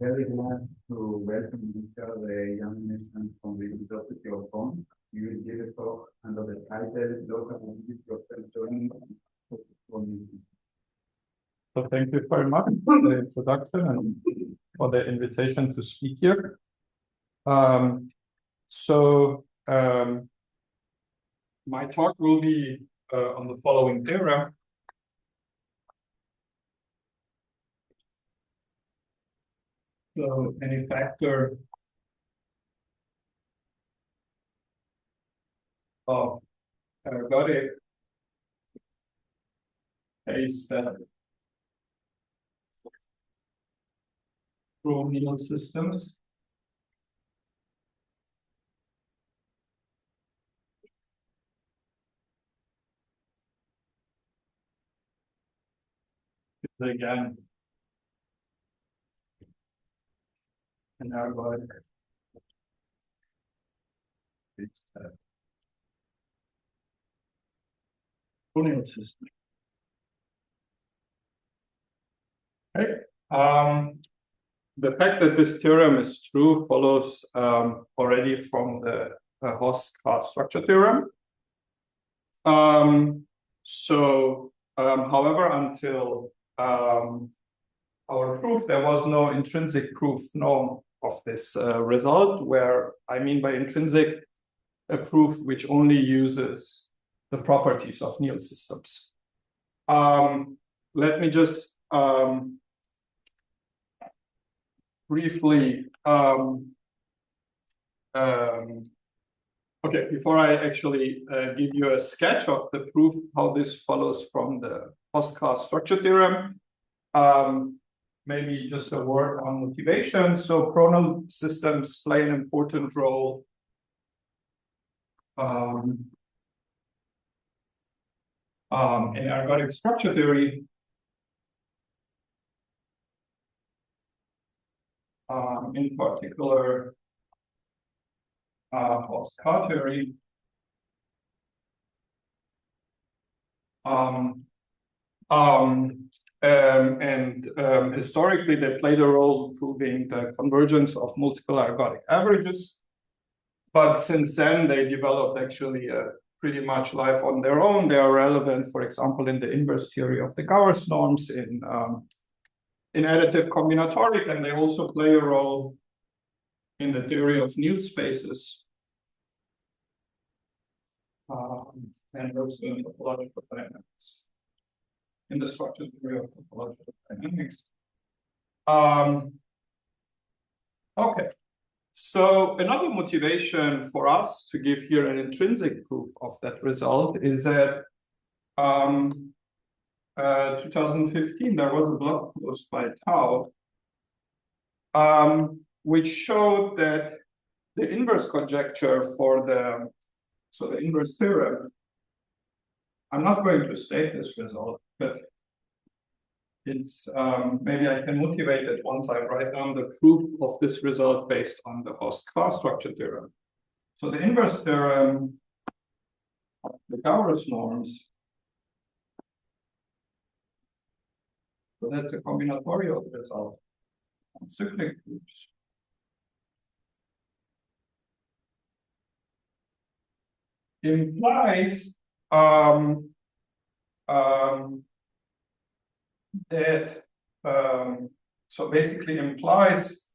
Very glad to welcome Asgar Jamneshan from the University of Bonn. You will give a talk under the title Local Ability of Self-Learning. So thank you very much for the introduction and for the invitation to speak here. My talk will be on the following theorem. So any factor of ergodic is that pro-nilsystems is again an ergodic pro-nilsystem. Okay. The fact that this theorem is true follows already from the Haas-Class structure theorem. However, until our proof, there was no intrinsic proof known of this result, where I mean by intrinsic, a proof which only uses the properties of Nil systems. Let me just briefly, okay, before I actually give you a sketch of the proof, how this follows from the Haas-Class structure theorem, maybe just a word on motivation. So pro-nilsystems play an important role in ergodic structure theory. In particular, Asgar theory. Historically, they played a role proving the convergence of multiple ergodic averages. But since then, they developed actually a pretty much life on their own. They are relevant, for example, in the inverse theory of the Gauss norms, in additive combinatorics, and they also play a role in the theory of Nil spaces and also in topological dynamics, in the structure theory of topological dynamics. Okay, so another motivation for us to give here an intrinsic proof of that result is that 2015, there was a blog post by Tao, which showed that the inverse conjecture for the inverse theorem, I'm not going to state this result, but it's maybe I can motivate it once I write down the proof of this result based on the Haas-Class structure theorem. So the inverse theorem of the Gauss norms, so that's a combinatorial result of cyclic groups. Implies so basically implies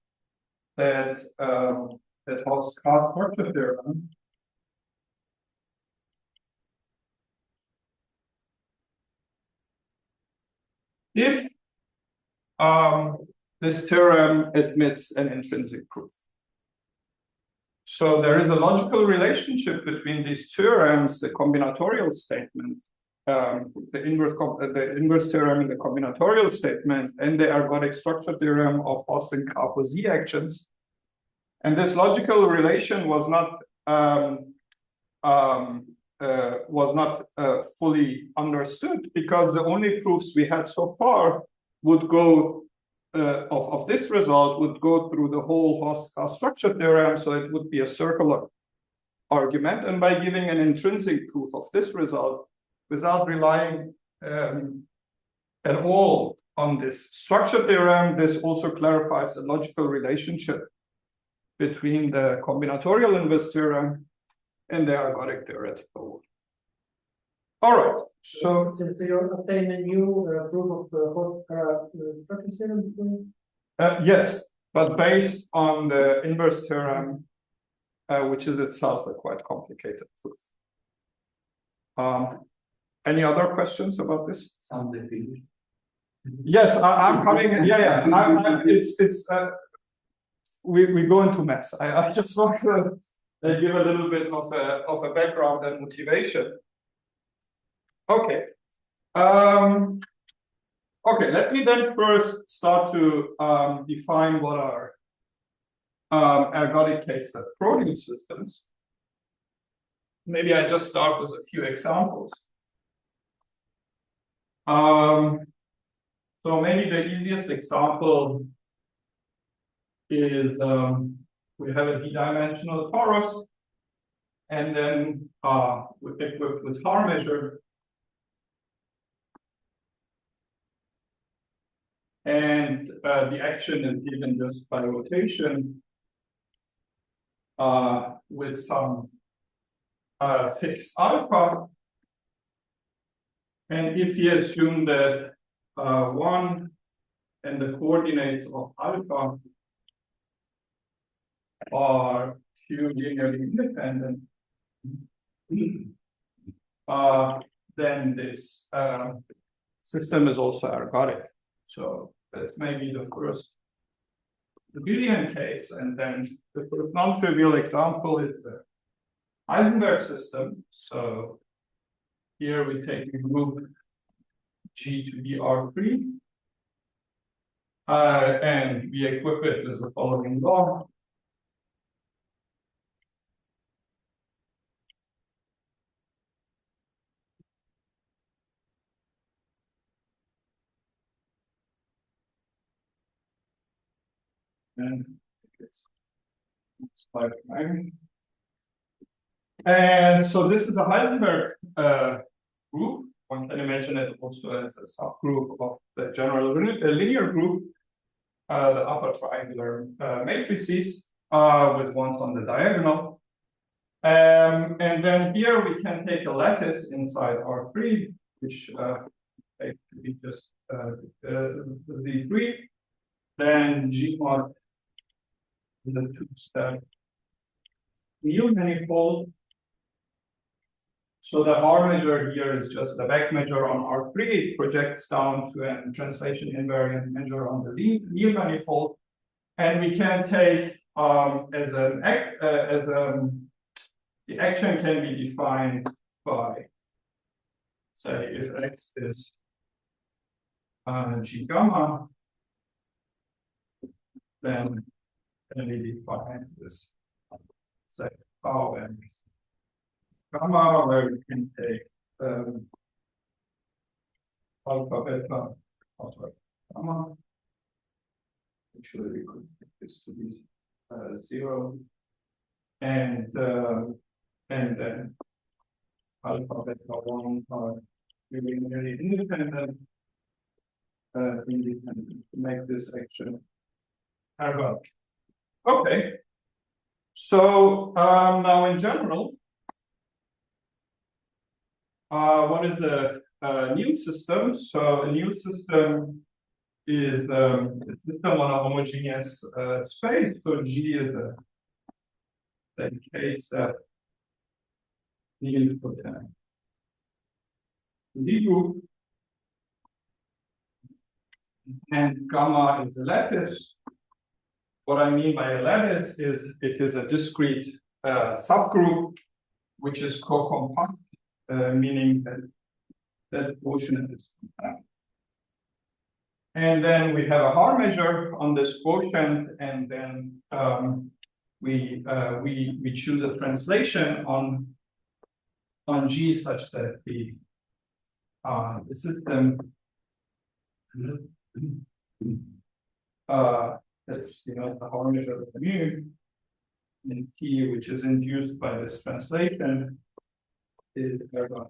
that that Haas-Class structure theorem if this theorem admits an intrinsic proof. So there is a logical relationship between these theorems, the combinatorial statement, the inverse theorem in the combinatorial statement, and the ergodic structure theorem of Austin K for Z actions. And this logical relation was not fully understood, because the only proofs we had so far would go of this result would go through the whole Haas-Class structure theorem, so it would be a circular argument. And by giving an intrinsic proof of this result without relying at all on this structure theorem, this also clarifies the logical relationship between the combinatorial inverse theorem and the ergodic theoretical one. All right, so you obtain a new proof of host structure theorem? yes, but based on the inverse theorem, which is itself a quite complicated proof. Any other questions about this? Some definition. Yes, I'm coming. Yeah. We go into math. I just want to give a little bit of a background and motivation. Okay. Okay. Let me then first start to define what are ergodic cases, pro-nilsystems. Maybe I just start with a few examples. So maybe the easiest example is we have a d-dimensional torus, and then we equipped with R measure, and the action is given just by rotation with some fixed alpha. And if you assume that 1 and the coordinates of alpha are two linearly independent, then this system is also ergodic. So that's maybe the first abelian case. And then the first non-trivial example is the Heisenberg system. So here we take a group G to be R3, and we equip it with the following law. And it's 5'9". And so this is a Heisenberg group. One can imagine it also as a subgroup of the general linear group, the upper triangular matrices with ones on the diagonal. And then here we can take a lattice inside R3, which could be just Z3. Then G mod is a two-step Neal manifold. So the R measure here is just the back measure on R3. It projects down to a translation invariant measure on the Neal manifold. And we can take the action can be defined by, say, if X is G gamma, then we define this, say, Pauwel gamma, where we can take alpha, beta, alpha, gamma. Actually, we could make this to be 0, and then alpha, beta, 1 are linearly independent to make this action ergodic. Okay. So now in general, what is a new system? So a new system is a system on a homogeneous space. So G is the case that the input D group, and gamma is a lattice. What I mean by a lattice is it is a discrete subgroup which is co-compact, meaning that quotient is compact. And then we have a R measure on this quotient, and then we choose a translation on G such that the system that's the R measure of mu in T, which is induced by this translation, is ergodic.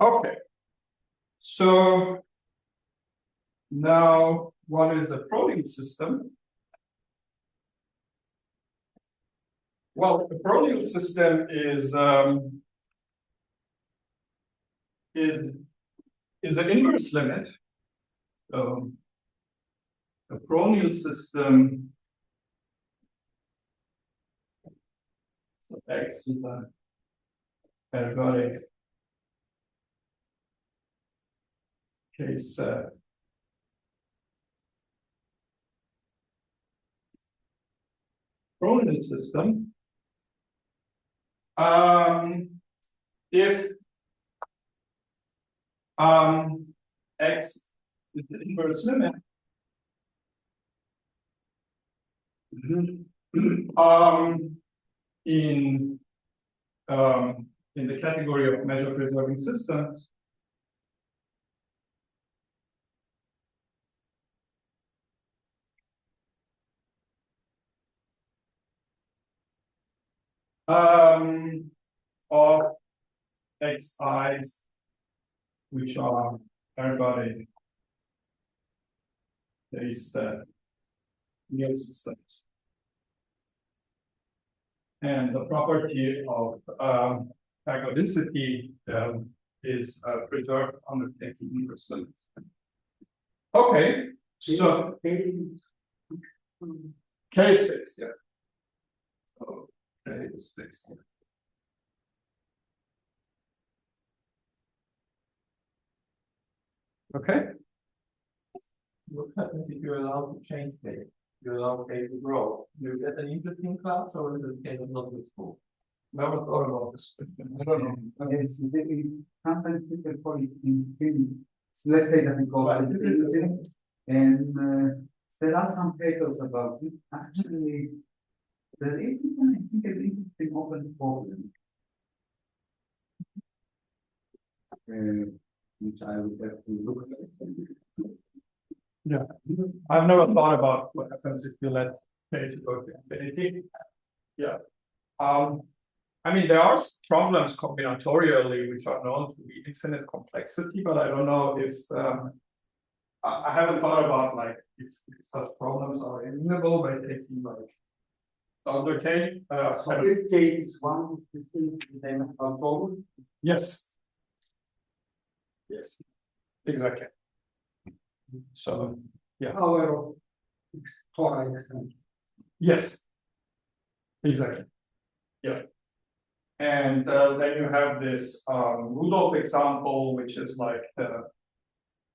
Okay. So now, what is a pro-nilsystem? Well, a pro-nilsystem is an inverse limit. A pro-nilsystem, so X is an ergodic case set. Pro-nilsystem. If X is the inverse limit, in the category of measure preserving systems, of Xi's which are ergodic based nilsystems. And the property of ergodicity is preserved under taking inverse limits. Okay, so K is fixed, yeah. So K is fixed. Yeah. Okay. What happens if you're allowed to change K? You allow K to grow. You get an interesting class, or is it K not useful? Never thought about this. I don't know. Yes, sometimes people call it infinity. Let's say that we call it infinity. And there are some papers about it. Actually, there is even, I think, an interesting open problem. Which I would have to look at. Yeah, I've never thought about what happens if you let K to go to infinity. Yeah. I mean, there are problems combinatorially which are known to be infinite complexity, but I don't know if I haven't thought about like if such problems are eliminable by taking like other K. So if K is 1, then our problem. Yes. Yes. Exactly. So yeah. Power of X, Yes. Exactly. Yeah. And then you have this Rudolph example, which is like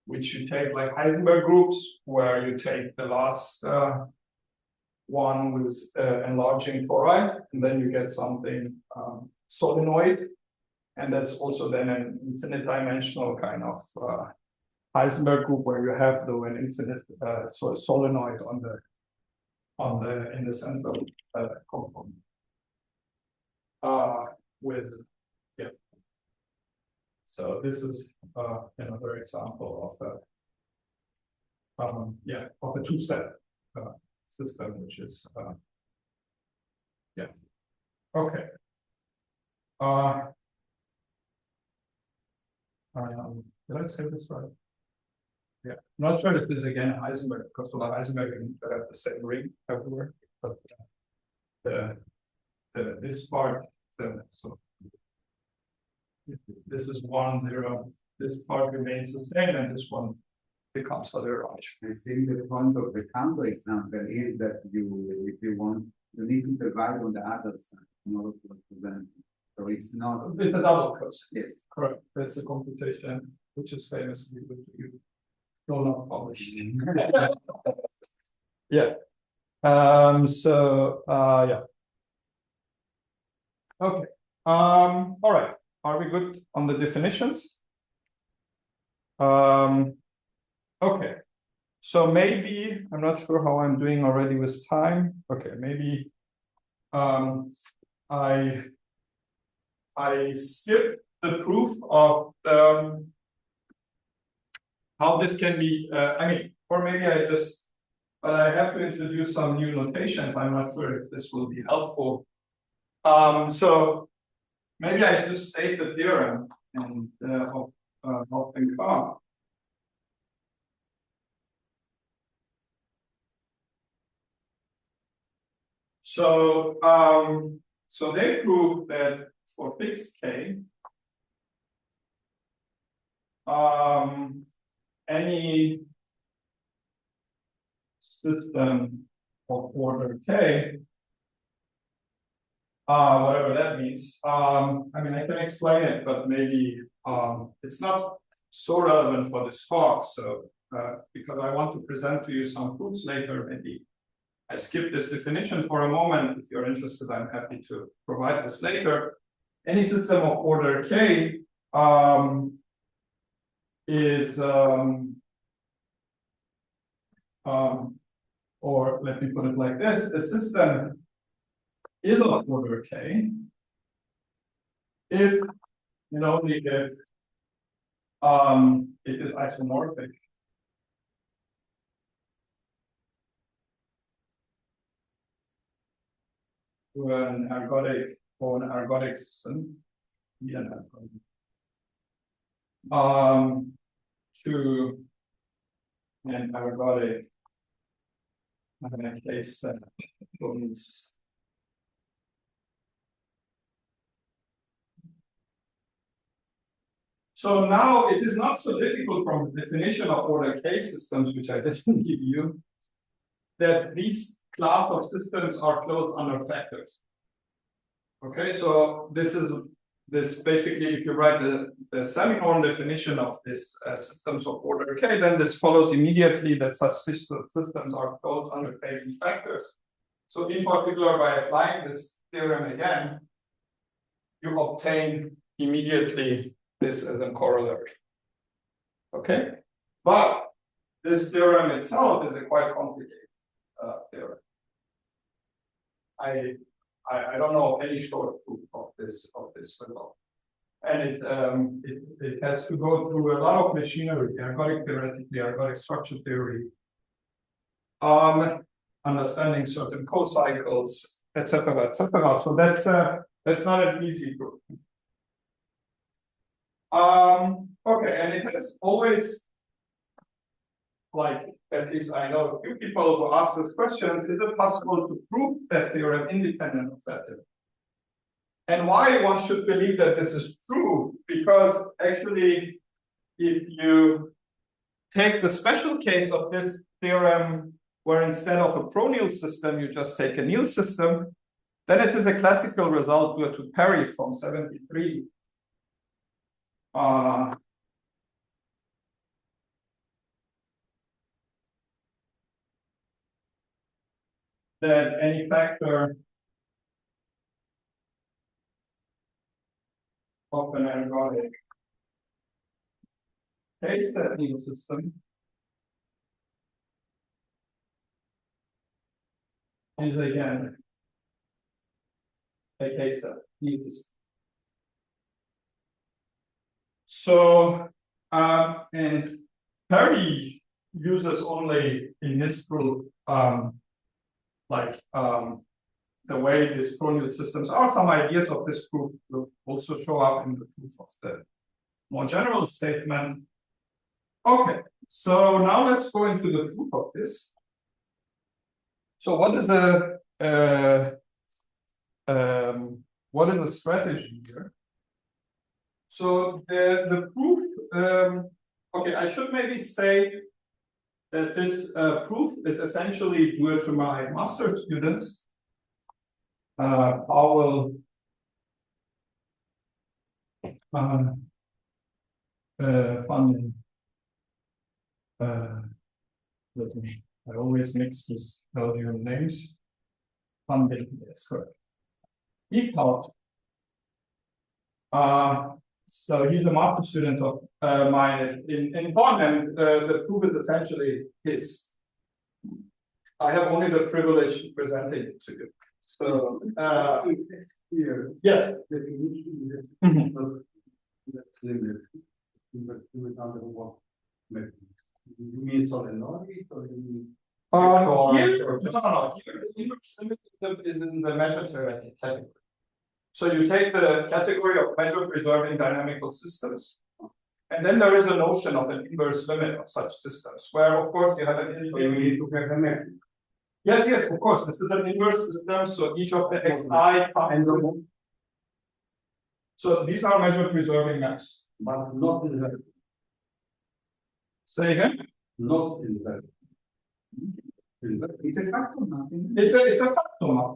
which you take like Heisenberg groups, where you take the last one with enlarging tori, and then you get something solenoid, and that's also then an infinite dimensional kind of Heisenberg group where you have though an infinite sort of solenoid in the sense of component. With yeah. So this is another example of a two-step system, which is yeah. Okay. Did I say this right? Yeah, I'm not sure if this is again Heisenberg, because for the Heisenberg you have the same ring everywhere, but this part, so this is 1, 0. This part remains the same, and this one becomes other large. I think the point of the counter example is that if you want, you need to divide on the other side in order to represent. So it's not. It's a double cos. Yes. Correct. That's a computation which is famously you do not published. Yeah. Yeah. Okay. All right. Are we good on the definitions? Okay. So maybe I'm not sure how I'm doing already with time. Okay, maybe I skip the proof of how this can be. I mean, or maybe but I have to introduce some new notations. I'm not sure if this will be helpful. So maybe I just state the theorem and of Den Eeckhaut. So they proved that for fixed K, any system of order K, whatever that means. I mean, I can explain it, but maybe it's not so relevant for this talk. So because I want to present to you some proofs later, maybe I skip this definition for a moment. If you're interested, I'm happy to provide this later. Any system of order K is or let me put it like this: a system is of order K if and only if it is isomorphic to an ergodic or an ergodic system. Yeah, to an ergodic case pro-nilsystem. So now it is not so difficult from the definition of order K systems, which I didn't give you, that these class of systems are closed under factors. Okay, so this basically, if you write the seminorm definition of this systems of order K, then this follows immediately that such systems are closed under K factors. So in particular, by applying this theorem again, you obtain immediately this as a corollary. Okay, but this theorem itself is a quite complicated theorem. I don't know of any short proof of this result, and it has to go through a lot of machinery, ergodic theoretically, ergodic structure theory, understanding certain co-cycles, etc., etc. So that's not an easy proof. Okay, and it has always, like, at least I know a few people who ask this question: is it possible to prove that theorem independent of that theorem? And why one should believe that this is true? Because actually, if you take the special case of this theorem, where instead of a pro-nil system, you just take a nil system, then it is a classical result due to Perry from 73. That any factor of an ergodic K-set nil system is again a K-set nil system. So, and Perry uses only in this proof, the way these pro-nil systems are. Some ideas of this proof will also show up in the proof of the more general statement. Okay, so now let's go into the proof of this. So what is a strategy here? So the proof, okay, I should maybe say that this proof is essentially due to my master students, Pauwel Van Den I always mix these Belgian names. Van Den, yes, correct. Eeckhaut. So he's a master student of mine in Bonn, and the proof is essentially his. I have only the privilege to present it to you. So here, yes. You mean solenoid or you mean? Here, no. Here is in the measure theoretic category. So you take the category of measure preserving dynamical systems, and then there is a notion of an inverse limit of such systems, where of course you have an infinite. Yes, yes, of course. This is an inverse system, so each of the xi comes. So these are measure preserving maps. But not inverted. Say again? Not inverted. It's a factor map. It's a factor map.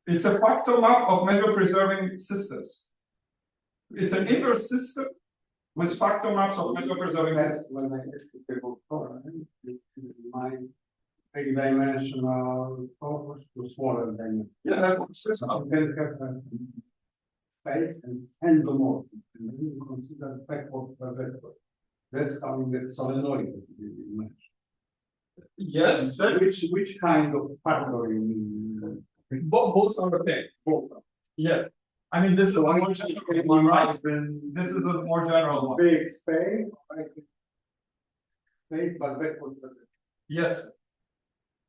It's a factor map of measure preserving systems. It's an inverse system with factor maps of measure preserving systems. When I asked the table for my three-dimensional focus to smaller than Yeah, that works. you can have a space and endomorphism. And then you consider backward per vector. That's how you get solenoid. Yes, that, Which kind of factor you mean? both are okay. Both. Yes. I mean, this is a more general one, right? This is a more general one. Big space, space, but backward per vector. Yes.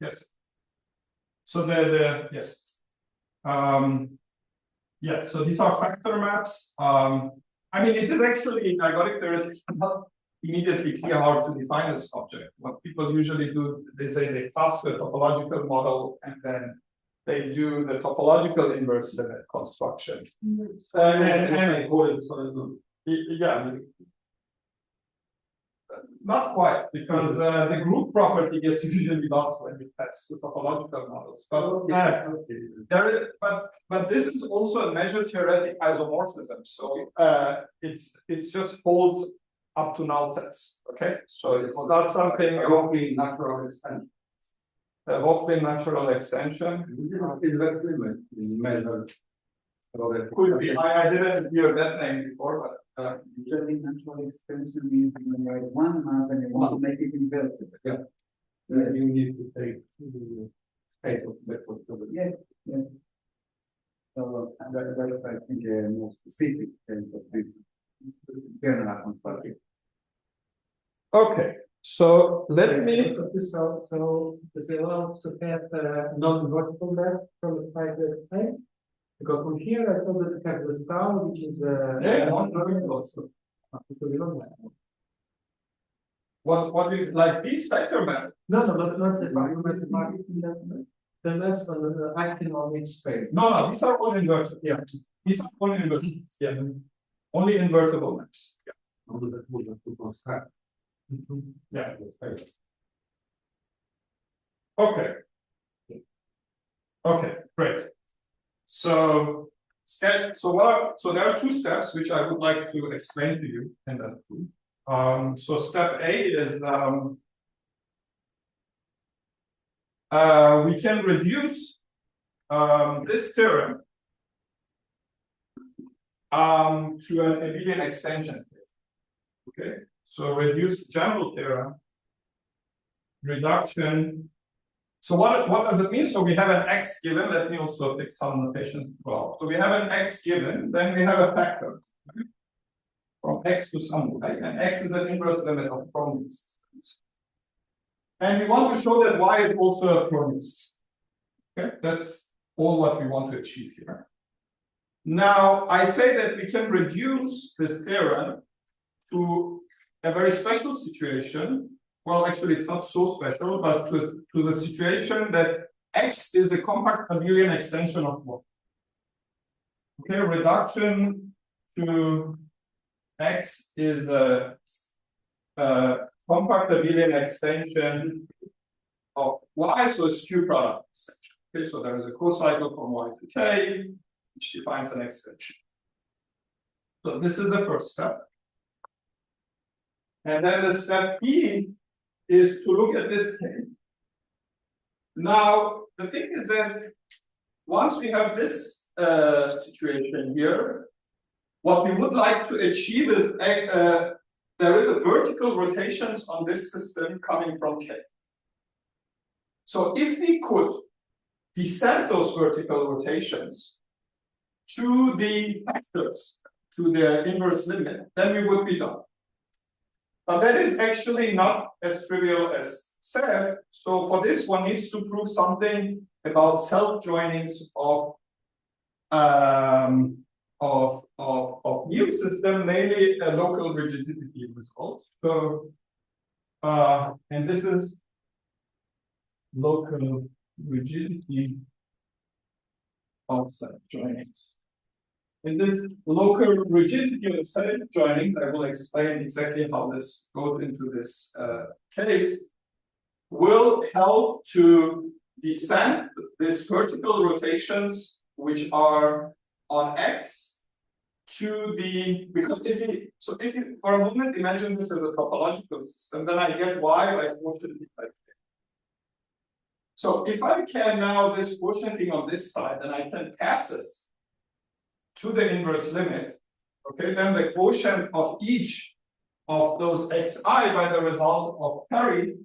Yes. So the yes. Yeah, so these are factor maps. I mean, it is actually in ergodic theory, not immediately clear how to define this object. What people usually do, they say they pass the topological model and then they do the topological inverse limit construction. And I call it yeah. Not quite, because the group property gets usually lost when you test the topological models. But this is also a measure theoretic isomorphism. So it's just holds up to null sets. Okay, so it's not something Roughly natural extension. a Hoffman natural extension. Inverse limit in measure. Could be. I didn't hear that name before, but Usually natural extension means when you write one map and you want to make it inverted. Then you need to take the state of backward per vector. Yeah, yeah. So that's I think a more specific case of this general constructive. okay. So let me. So does it allow to have non-vertical map from the 5 because from here I thought that we have the star, which is non-vertical. What do you like these factor maps? not the maps on acting on each space. No, these are all inverted. Yeah. These are all inverted. Yeah. Only invertible maps. Yeah. Yeah. Okay. Okay, great. So there are two steps which I would like to explain to you in that proof. So step A is we can reduce this theorem to an abelian extension. Okay, so reduce general theorem, reduction. So what does it mean? So we have an x given. Let me also fix some notation as well. So we have an x given, then we have a factor from x to some, right? And x is an inverse limit of pro-nilsystems. And we want to show that y is also a pro-nilsystem. Okay, that's all what we want to achieve here. Now, I say that we can reduce this theorem to a very special situation. Well, actually, it's not so special, but to the situation that x is a compact abelian extension of Y. Okay, reduction to x is a compact abelian extension of Y, so a skew product extension. Okay, so there is a cocycle from Y to K, which defines an extension. So this is the first step. And then the step B is to look at this case. Now, the thing is that once we have this situation here, what we would like to achieve is there is a vertical rotations on this system coming from K. So if we could descend those vertical rotations to the factors, to the inverse limit, then we would be done. But that is actually not as trivial as said. So for this, one needs to prove something about self-joinings of new system, mainly a local rigidity result. So and this is local rigidity of set joinings. In this local rigidity of set joinings, I will explain exactly how this goes into this case, will help to descend these vertical rotations which are on X to the, because if you for a moment imagine this as a topological system, then I get Y by quotient like this. So if I can now this quotienting on this side, and I can pass this to the inverse limit, okay, then the quotient of each of those xi by the result of Perry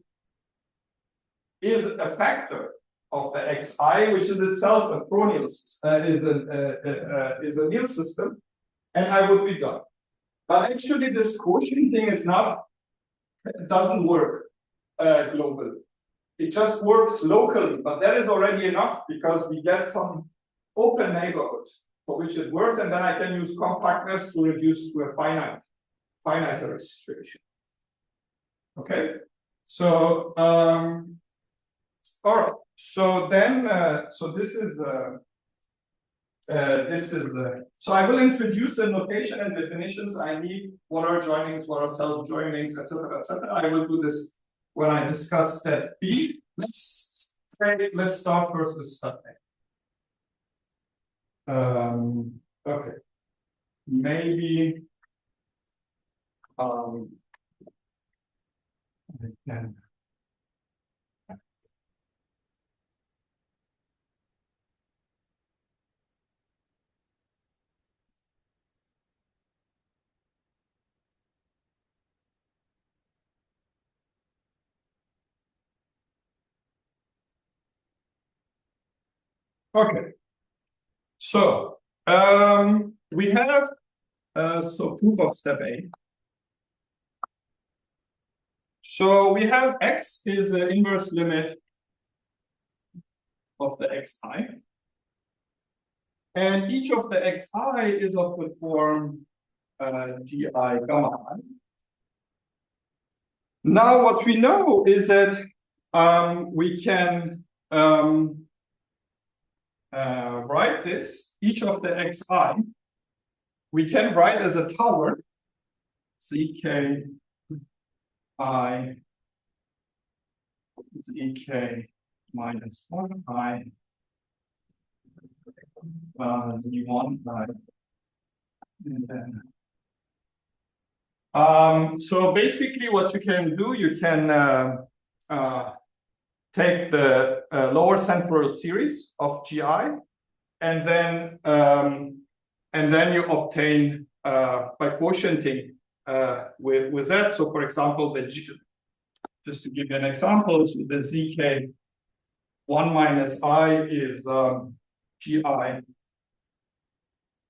is a factor of the xi, which is itself a pro-nilsystem, is a nil system, and I would be done. But actually, this quotient thing is not, doesn't work globally. It just works locally, but that is already enough because we get some open neighborhood for which it works, and then I can use compactness to reduce to a finite situation. Okay, so all right. So then, so this is so I will introduce the notation and definitions I need. What are joinings? What are self joinings, etc., etc. I will do this when I discuss step B. Let's start first with step A. Okay, maybe I can. Okay, so we have so proof of step A. So we have X is the inverse limit of the xi, and each of the xi is of the form gi gamma I. Now what we know is that we can write this, each of the xi, we can write as a tower, zk I zk minus 1 I z1 I, and then so basically what you can do, you can take the lower central series of gi, and then you obtain by quotienting with that. So for example, the g, just to give you an example, so the zk 1 minus I is gi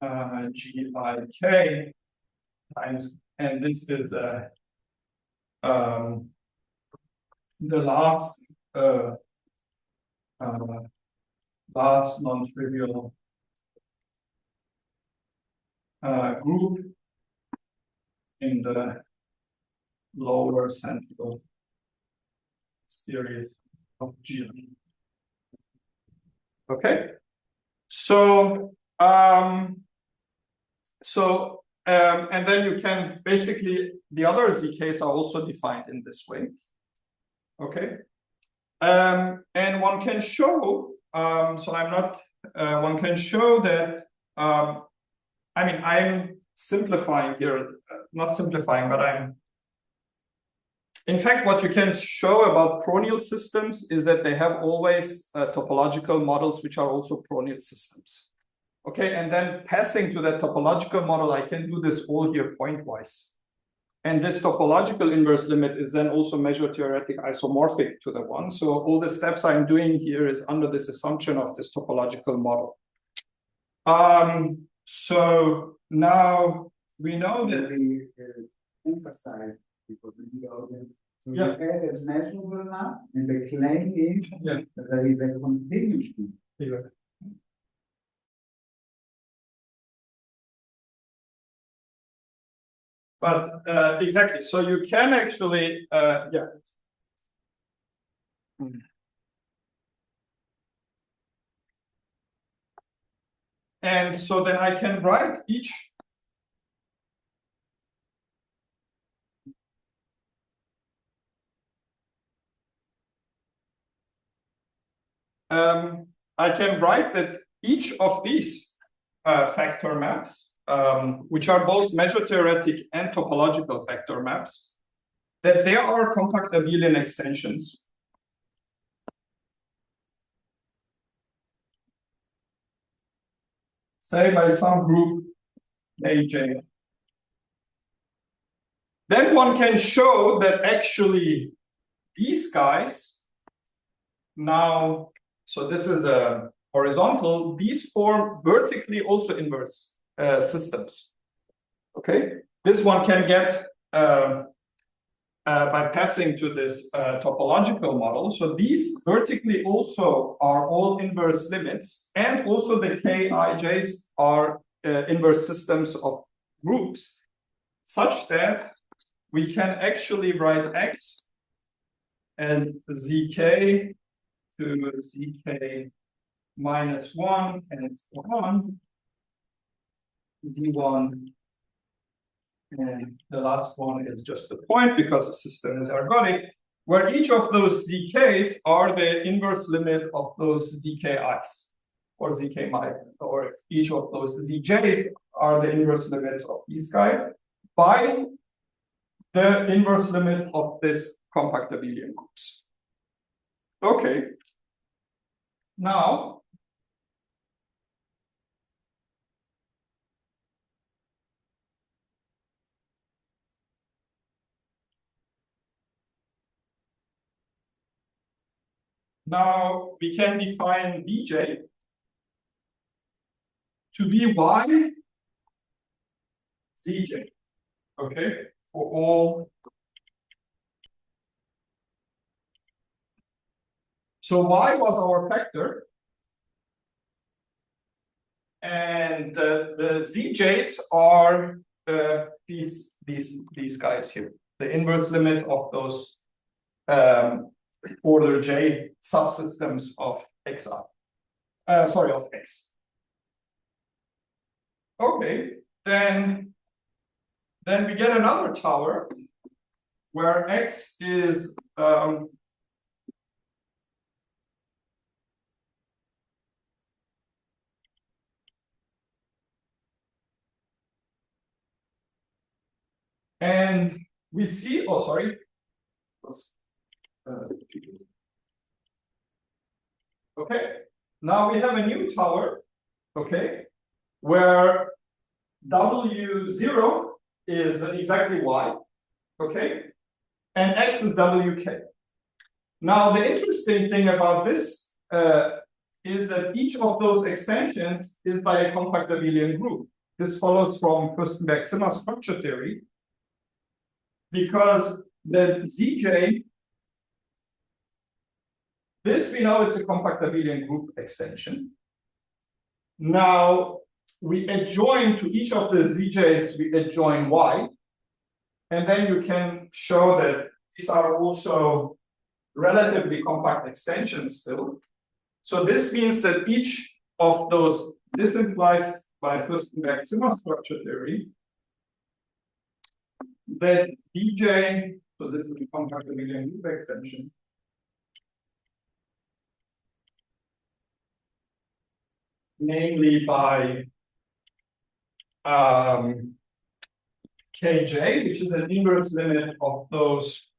gik times, and this is the last non-trivial group in the lower central series of G. Okay, so and then you can basically, the other zk's are also defined in this way. Okay, and one can show, so I'm not, one can show that, I mean, I'm simplifying here, not simplifying, but in fact, what you can show about pro-nilsystems is that they have always topological models which are also pro-nilsystems. Okay, and then passing to that topological model, I can do this all here pointwise. And this topological inverse limit is then also measure theoretic isomorphic to the one. So all the steps I'm doing here is under this assumption of this topological model. So now we know that we emphasize people in the audience. So yeah, you add a measurable now, and the claim is that there is a continuity. yeah. But exactly, so you can actually, yeah. And so then I can write each. I can write that each of these factor maps, which are both measure theoretic and topological factor maps, that they are compact abelian extensions. Say by some group AJ. Then one can show that actually these guys now, so this is a horizontal, these form vertically also inverse systems. Okay, this one can get by passing to this topological model. So these vertically also are all inverse limits, and also the Kij's are inverse systems of groups, such that we can actually write X as zk to zk minus 1 and so on, d1. And the last one is just the point because the system is ergodic, where each of those zk's are the inverse limit of those zki's, or zk mi, or each of those zj's are the inverse limits of these guys by the inverse limit of this compact abelian groups. Okay. Now, we can define Bj to be y zj, okay, for all. So y was our factor, and the zj's are these guys here, the inverse limit of those order j subsystems of xi. Of x. Okay, then we get another tower where x is and we see, oh, sorry. Okay, now we have a new tower, okay, where W0 is exactly y, okay, and x is WK. Now, the interesting thing about this is that each of those extensions is by a compact abelian group. This follows from Fürstenberg-Zimmer structure theory, because the Zj, this we know it's a compact abelian group extension. Now, we adjoin to each of the Zj's, we adjoin y, and then you can show that these are also relatively compact extensions still. So this means that each of those, this implies by Fürstenberg-Zimmer structure theory, that Bj, so this is the compact abelian group extension, namely by Kj, which is an inverse limit of those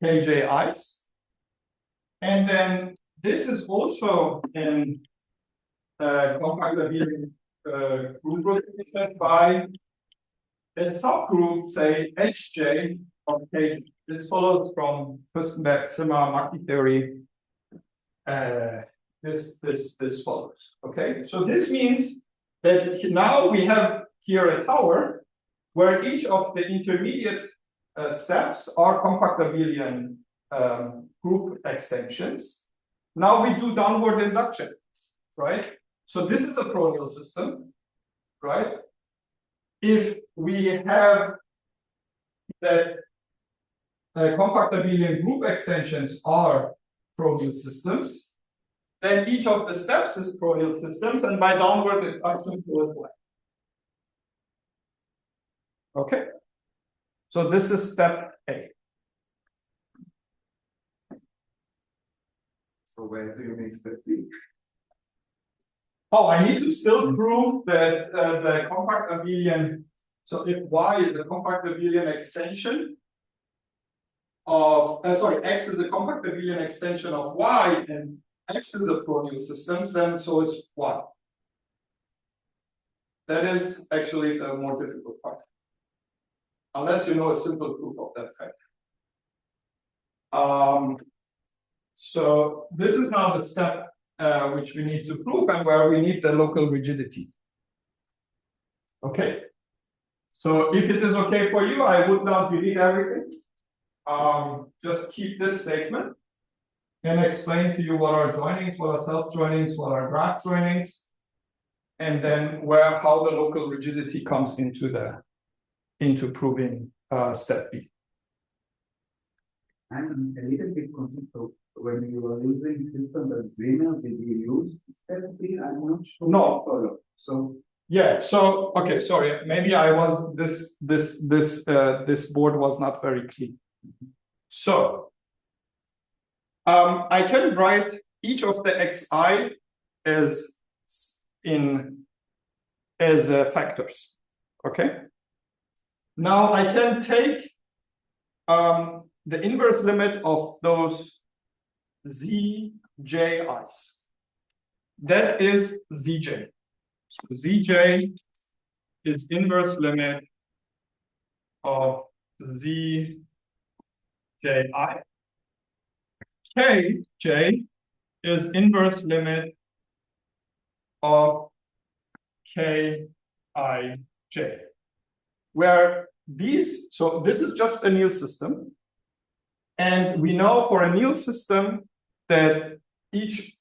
Kji's. And then this is also in compact abelian group rotation by a subgroup, say Hj of Kj. This follows from Fürstenberg-Zimmer theory. This follows. Okay, so this means that now we have here a tower where each of the intermediate steps are compact abelian group extensions. Now we do downward induction, right? So this is a pro-nil system, right? If we have that compact abelian group extensions are pro-nil systems, then each of the steps is pro-nilsystems, and by downward it functions as well. Okay, so this is step A. So where do you make step B? Oh, I need to still prove that the compact abelian. So if Y is the compact abelian extension of X is a compact abelian extension of Y, and X is a pro-nilsystem, then so is Y. That is actually the more difficult part, unless you know a simple proof of that fact. So this is now the step which we need to prove, and where we need the local rigidity. Okay. So if it is okay for you, I would now delete everything. Just keep this statement and explain to you what are joinings, what are self-joinings, what are graph joinings, and then how the local rigidity comes into proving step B. I'm a little bit confused. So when you are using system that Zena, did you use step B? I'm not sure. No. Follow. So yeah. So okay. Sorry. Maybe I was this board was not very clean. So I can write each of the xi as factors. Okay. Now I can take the inverse limit of those zij's. That is zj. So zj is inverse limit of zji. Kj is inverse limit of kij. Where so this is just a Nil system. And we know for a Nil system that each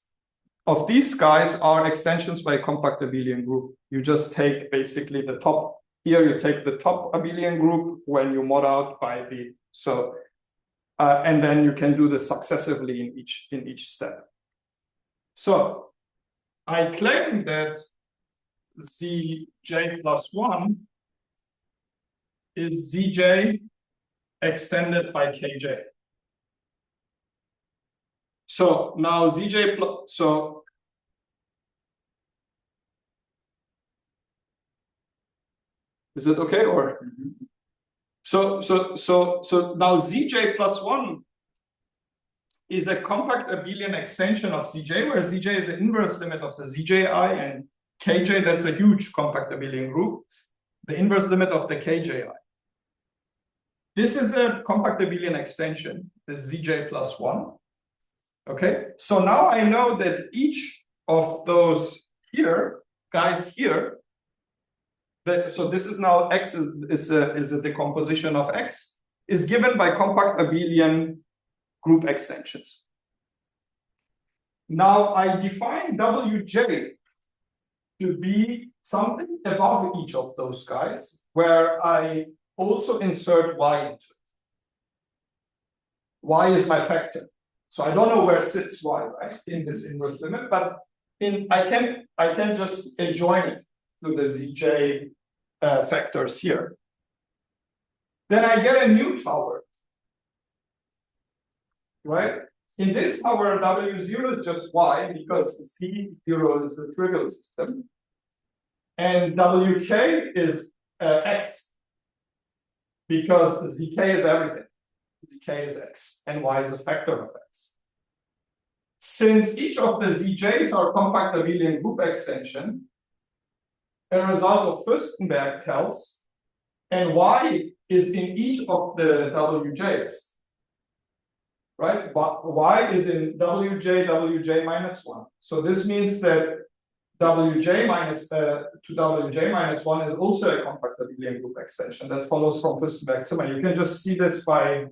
of these guys are extensions by a compact abelian group. You just take basically the top, here you take the top abelian group when you mod out by the, and then you can do this successively in each step. So I claim that zj plus 1 is zj extended by kj. So now zj plus, so is it okay or? So now zj plus 1 is a compact abelian extension of zj, where zj is the inverse limit of the zji, and kj, that's a huge compact abelian group, the inverse limit of the kji. This is a compact abelian extension, the zj plus 1. Okay, so now I know that each of those guys here, so this is now x is a decomposition of x, is given by compact abelian group extensions. Now I define wj to be something above each of those guys, where I also insert y into it. Y is my factor. So I don't know where sits y, right, in this inverse limit, but I can just adjoin it to the zj factors here. Then I get a new tower, right? In this tower, W0 is just y, because C0 is the trivial system. And Wk is x, because zk is everything. Zk is x, and y is a factor of x. Since each of the zij's are compact abelian group extension, a result of Fürstenberg tells, and y is in each of the wj's, right? But y is in wj minus 1. So this means that wj minus to wj minus 1 is also a compact abelian group extension. That follows from Fürstenberg lemma. You can just see this by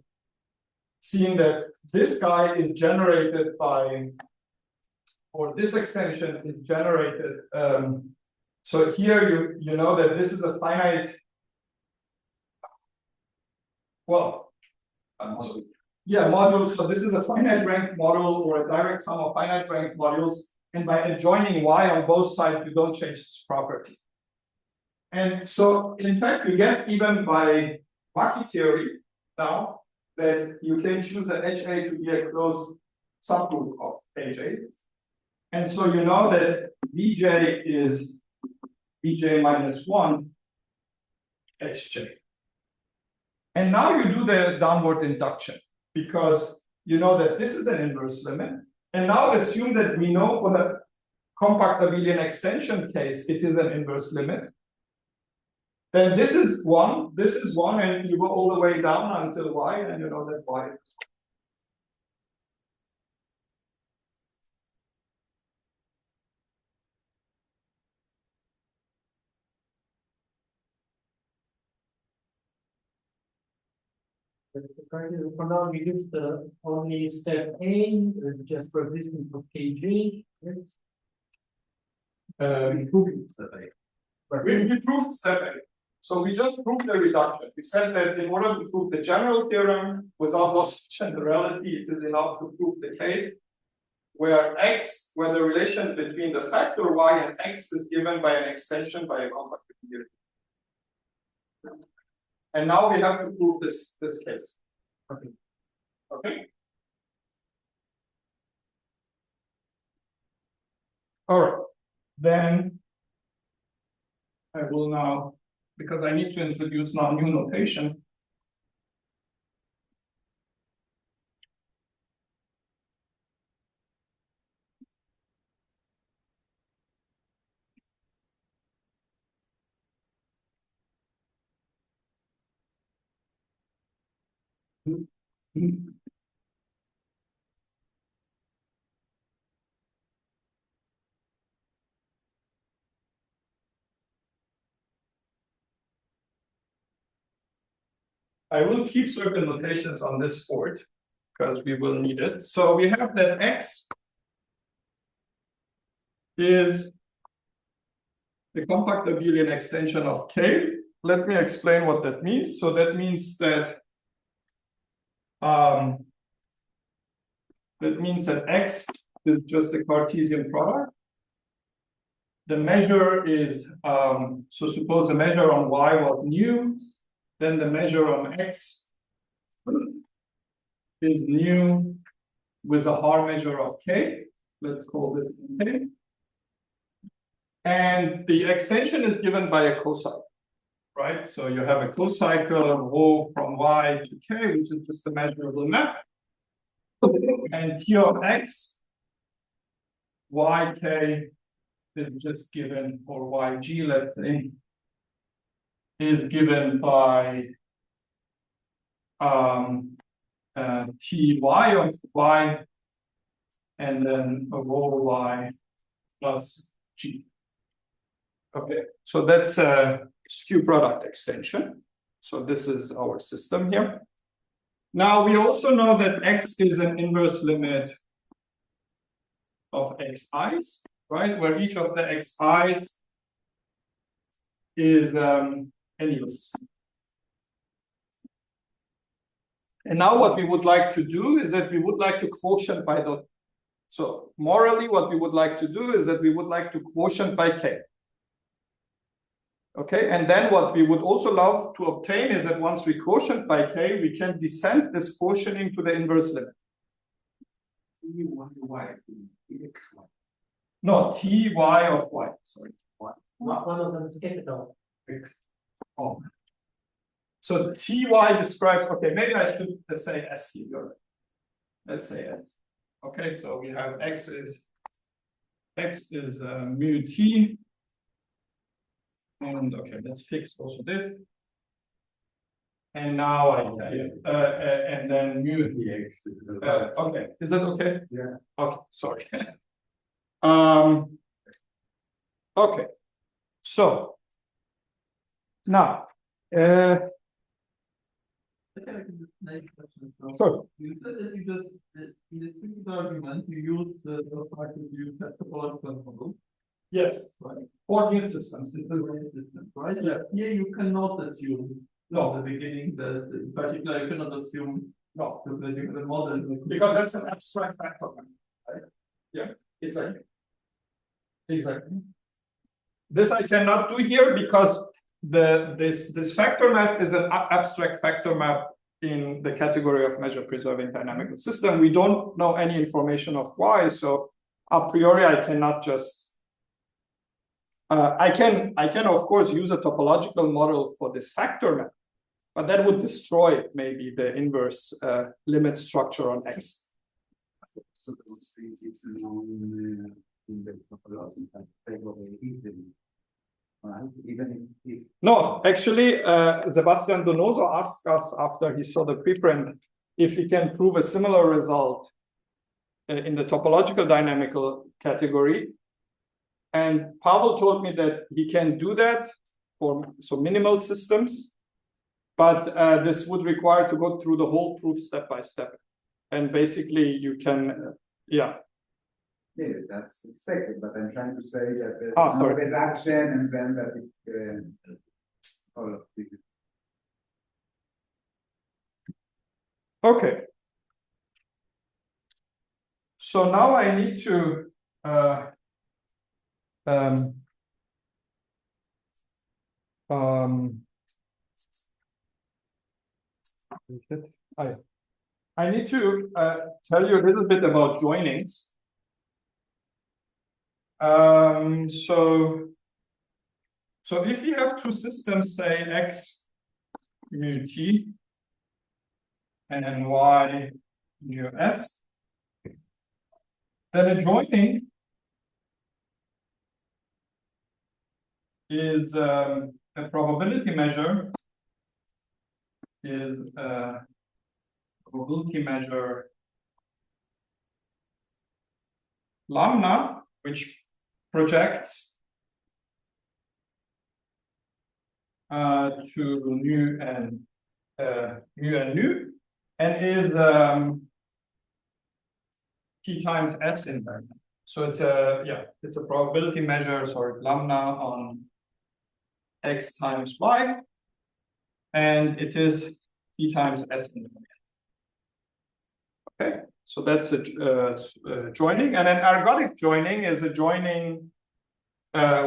seeing that this guy is generated by, or this extension is generated. So here you know that this is a finite. Well, Yeah, modules. So this is a finite rank model or a direct sum of finite rank modules. And by adjoining y on both sides, you don't change this property. And so, in fact, you get even by Bucky theory now that you can choose an HA to be a closed subgroup of AJ. And so you know that Vj is Vj minus 1 Hj. And now you do the downward induction because you know that this is an inverse limit. And now assume that we know for the compact abelian extension case, it is an inverse limit. Then this is 1, and you go all the way down until y, and you know that y. For now, we use the only step A, just for existence of kg. Proving step A. We proved step A. So we just proved the reduction. We said that in order to prove the general theorem without loss of generality, it is enough to prove the case where the relation between the factor y and x is given by an extension by a compact abelian. And now we have to prove this case. Okay. Okay. All right. Then I will now, because I need to introduce now new notation. I will keep certain notations on this board because we will need it. So we have that x is the compact abelian extension of K. Let me explain what that means. So that means that x is just a Cartesian product. The measure is so suppose the measure on y was nu, then the measure on x is nu with a Haar measure of K. Let's call this K. And the extension is given by a cocycle, right? So you have a cocycle rho from y to k, which is just a measurable map. And T of x, yk is just given, or yg, let's say, is given by Ty of y, and then a rho y plus g. Okay, so that's a skew product extension. So this is our system here. Now we also know that x is an inverse limit of xi's, right? Where each of the xi's is a nilsystem. And now what we would like to do is that we would like to quotient by the. So morally, what we would like to do is that we would like to quotient by k. Okay, and then what we would also love to obtain is that once we quotient by k, we can descend this quotienting to the inverse limit. No, Ty of y. Sorry. One of them is capital. Oh. So Ty describes, okay, maybe I should say S here. Let's say S. Okay, so we have x is mu t. And okay, let's fix also this. And now and then mu dx. Okay, is that okay? Yeah. Okay, sorry. Okay, so now. Sure. You said that you just in the previous argument you used the fact that you have topological model. Yes, Right. Pro-nilsystems. It's a range system, right? Yeah. Here you cannot assume No. at the beginning that in particular you cannot assume No, the model, because that's an abstract factor map, right? Yeah, exactly. Exactly. This I cannot do here because this factor map is an abstract factor map in the category of measure preserving dynamical system. We don't know any information of why, so a priori I cannot just I can of course use a topological model for this factor map, but that would destroy maybe the inverse limit structure on X. So it's known in the topological table easily, right? Even if No, actually, Sebastian Donoso asked us after he saw the preprint if he can prove a similar result in the topological dynamical category. And Pauwel told me that he can do that for minimal systems, but this would require to go through the whole proof step by step. And basically, you can, yeah, that's expected, but I'm trying to say that there's no reduction and then that it all of this. Okay. So now I need to I need to tell you a little bit about joinings. So if you have two systems, say X mu T and Y mu S, then a joining is a probability measure is a probability measure lemma, which projects to nu and nu, and is T times S invariant. So it's a probability measure, sorry, lemma on X times Y, and it is T times S invariant. Okay, so that's a joining, and an ergodic joining is a joining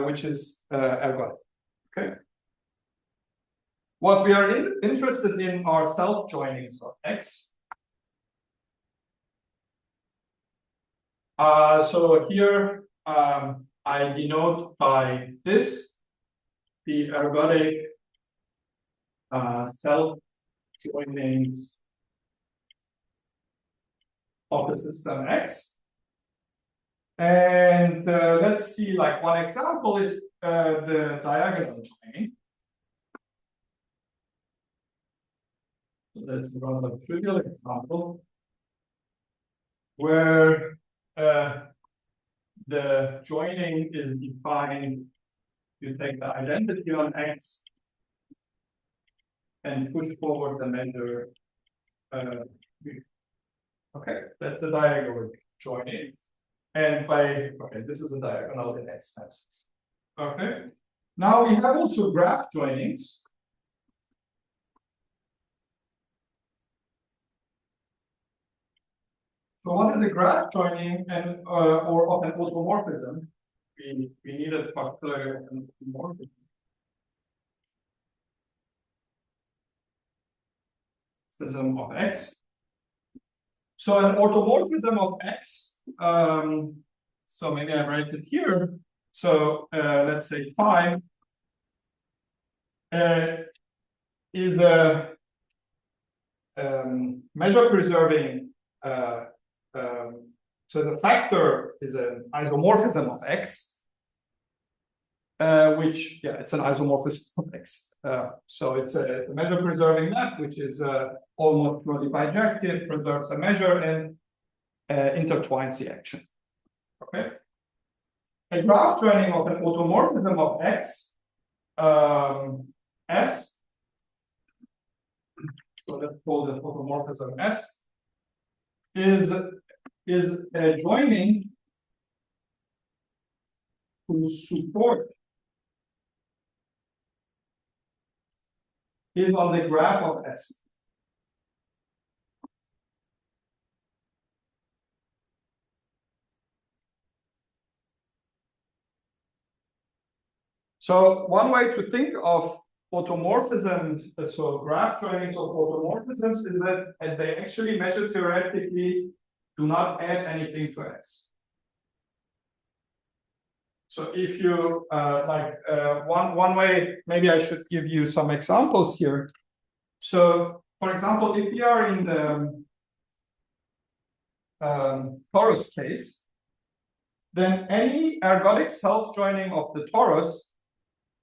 which is ergodic. Okay. What we are interested in are self-joinings of X. So here I denote by this the ergodic self-joinings of the system X. And let's see, like one example is the diagonal joining. So that's a rather trivial example where the joining is defined. You take the identity on X and push forward the measure. Okay, that's a diagonal joining. And this is a diagonal in X times. Okay. Now we have also graph joinings. So what is a graph joining and or of an automorphism? We need a particular automorphism. System of X. So an automorphism of X. So maybe I write it here. So let's say phi is a measure preserving. So the factor is an isomorphism of X, which it's an isomorphism of X. So it's a measure preserving map, which is almost purely bijective, preserves a measure and intertwines the action. Okay. A graph joining of an automorphism of X S. So let's call it automorphism S. Is a joining whose support is on the graph of S. So one way to think of automorphism, so graph joinings of automorphisms, is that they actually measure theoretically do not add anything to X. So if you one way, maybe I should give you some examples here. So for example, if you are in the torus case, then any ergodic self-joining of the torus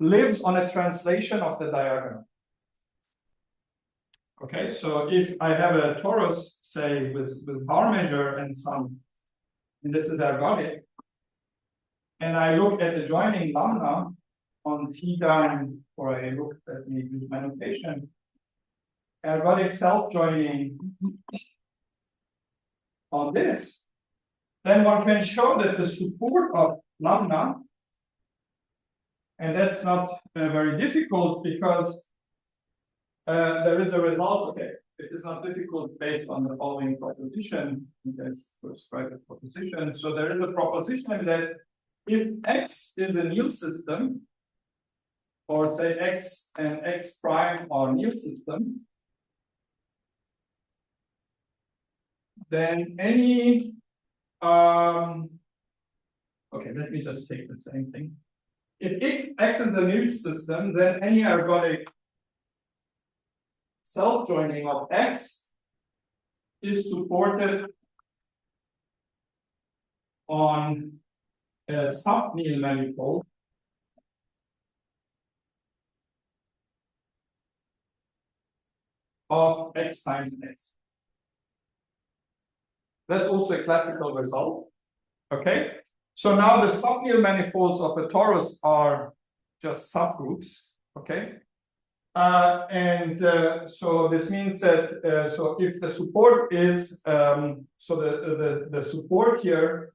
lives on a translation of the diagonal. Okay, so if I have a torus, say, with power measure and this is ergodic, and I look at the joining lemma on T down, or I look at me use my notation, ergodic self-joining on this, then one can show that the support of lemma, and that's not very difficult because there is a result. Okay, it is not difficult based on the following proposition. Let's first write the proposition. So there is a proposition that if X is a nil system, or say X and X prime are nil systems, then any okay, let me just take the same thing. If X is a nil system, then any ergodic self-joining of X is supported on a subnilmanifold of X times X. That's also a classical result. Okay, so now the subnilmanifolds of a torus are just subgroups. Okay, so this means that so if the support is so the support here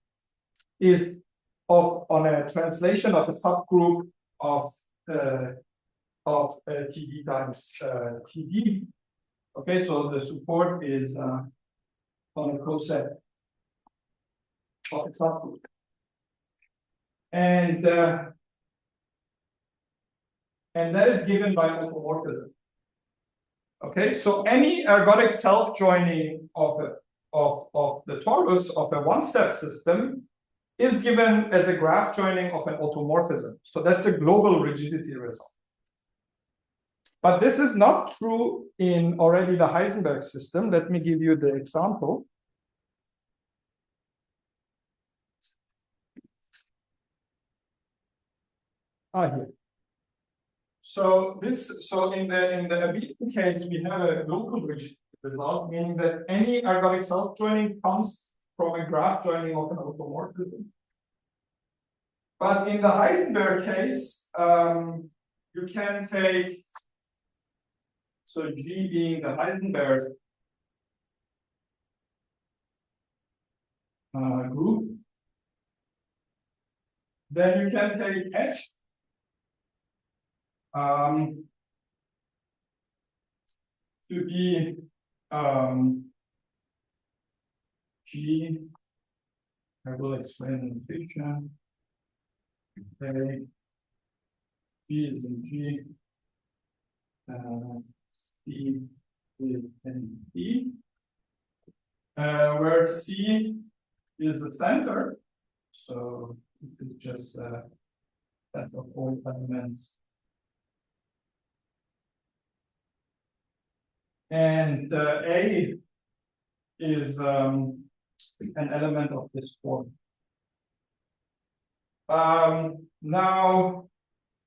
is on a translation of a subgroup of TD times TD. Okay, so the support is on a coset of a subgroup, and that is given by automorphism. Okay, so any ergodic self-joining of the torus of a one-step system is given as a graph joining of an automorphism. So that's a global rigidity result. But this is not true in already the Heisenberg system. Let me give you the example. Here. So in the Abelian case, we have a local rigidity result, meaning that any ergodic self-joining comes from a graph joining of an automorphism. But in the Heisenberg case, you can take, so G being the Heisenberg group, then you can take H to be G. I will explain the notation. Okay, G is in G, C is in D, where C is the center. So it is just a set of all elements. And A is an element of this form. Now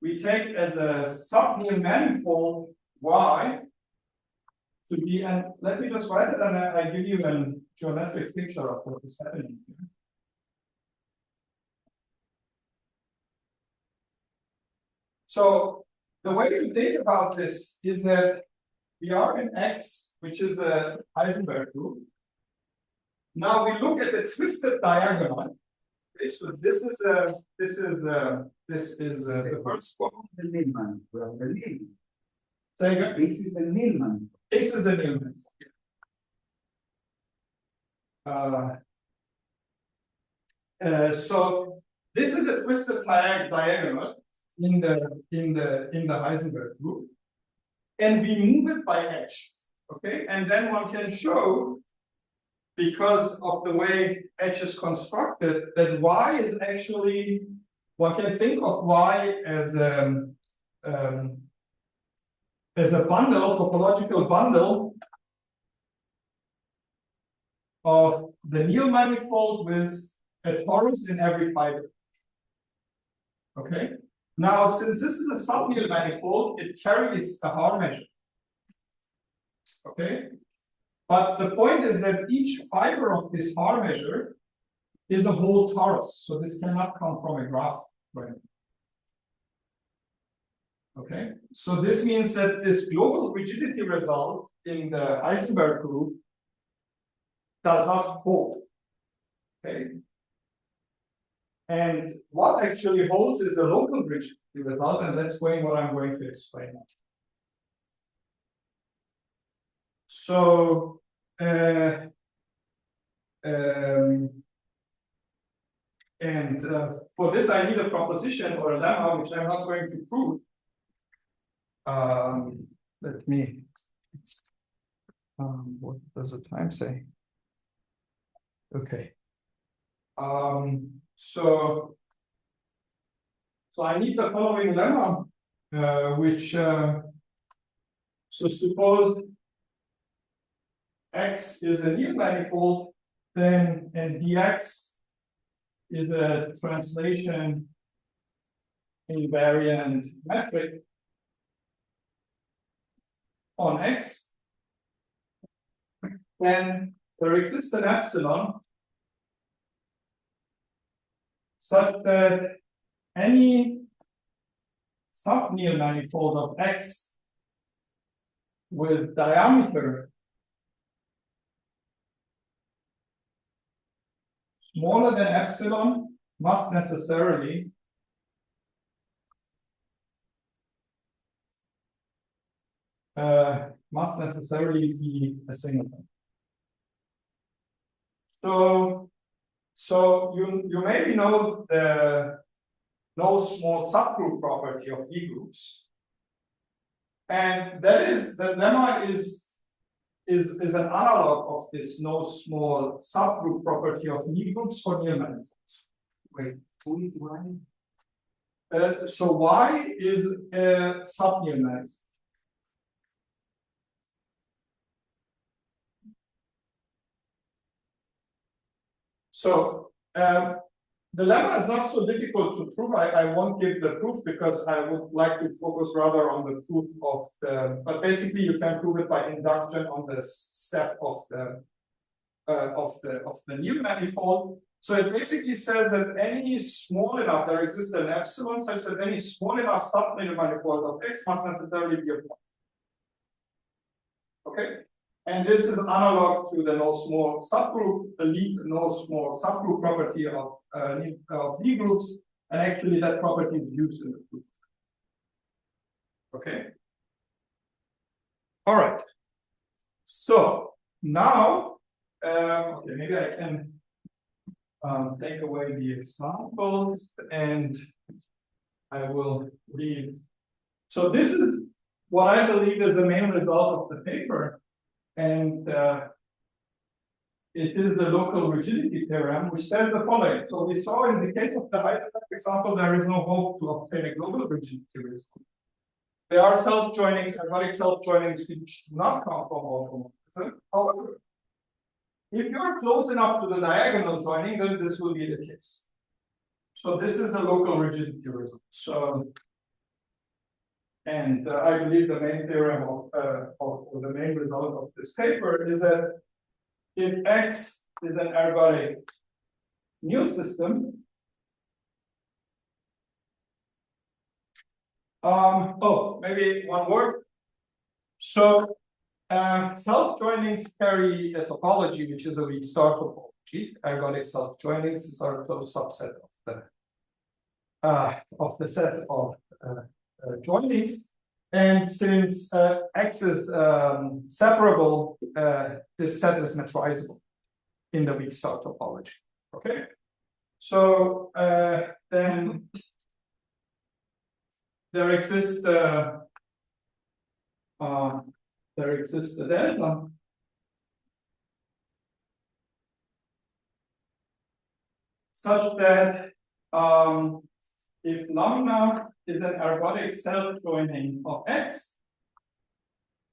we take as a subnilmanifold Y to be, and let me just write it, and I give you a geometric picture of what is happening here. So the way to think about this is that we are in X, which is a Heisenberg group. Now we look at the twisted diagonal. Okay, so this is the first one. The Nilman. Well, the Nilman. Say again? X is the Nilman. X is the Nilman. So this is a twisted diagonal. in the Heisenberg group, and we move it by H. Okay, and then one can show, because of the way H is constructed, that Y is actually, one can think of Y as a bundle, topological bundle of the Neal manifold with a torus in every fiber. Okay. Now, since this is a sub-Neal manifold, it carries a Haar measure. Okay. But the point is that each fiber of this Haar measure is a whole torus. So this cannot come from a graph. Right? Okay. So this means that this global rigidity result in the Heisenberg group does not hold. Okay. And what actually holds is a local rigidity result, and that's what I'm going to explain. So, for this, I need a proposition or a lemma, which I'm not going to prove. Let me. What does the time say? Okay. So I need the following lemma, which so suppose X is a Neal manifold, then and dx is a translation invariant metric on X, then there exists an epsilon such that any sub-Neal manifold of X with diameter smaller than epsilon must necessarily be a singleton. So you maybe know the no small subgroup property of V groups, and that is the lemma is an analog of this no small subgroup property of V groups for Neal manifolds. Wait, who is Y? So Y is a sub-Neal manifold. So the lemma is not so difficult to prove. I won't give the proof because I would like to focus rather on the proof of the. But basically, you can prove it by induction on the step of the Neal manifold. So it basically says that any small enough, there exists an epsilon such that any small enough sub-Neal manifold of X must necessarily be a point. Okay. And this is analog to the no small subgroup, the no small subgroup property of Lie groups, and actually that property is used in the proof. Okay. All right. So now, okay, maybe I can take away the examples, and I will read. So this is what I believe is the main result of the paper. And it is the local rigidity theorem, which says the following. So we saw in the case of the Heisenberg example, there is no hope to obtain a global rigidity result. There are self-joinings, ergodic self-joinings, which do not come from automorphism. However, if you are close enough to the diagonal joining, then this will be the case. So this is the local rigidity result. So, and I believe the main theorem or the main result of this paper is that if X is an ergodic Neal system, maybe one word. So self-joinings carry a topology, which is a weak star topology. Ergodic self-joinings are a closed subset of the set of joinings, and since X is separable, this set is metrizable in the weak star topology. Okay, so then there exists a delta such that if lambda is an ergodic self-joining of X,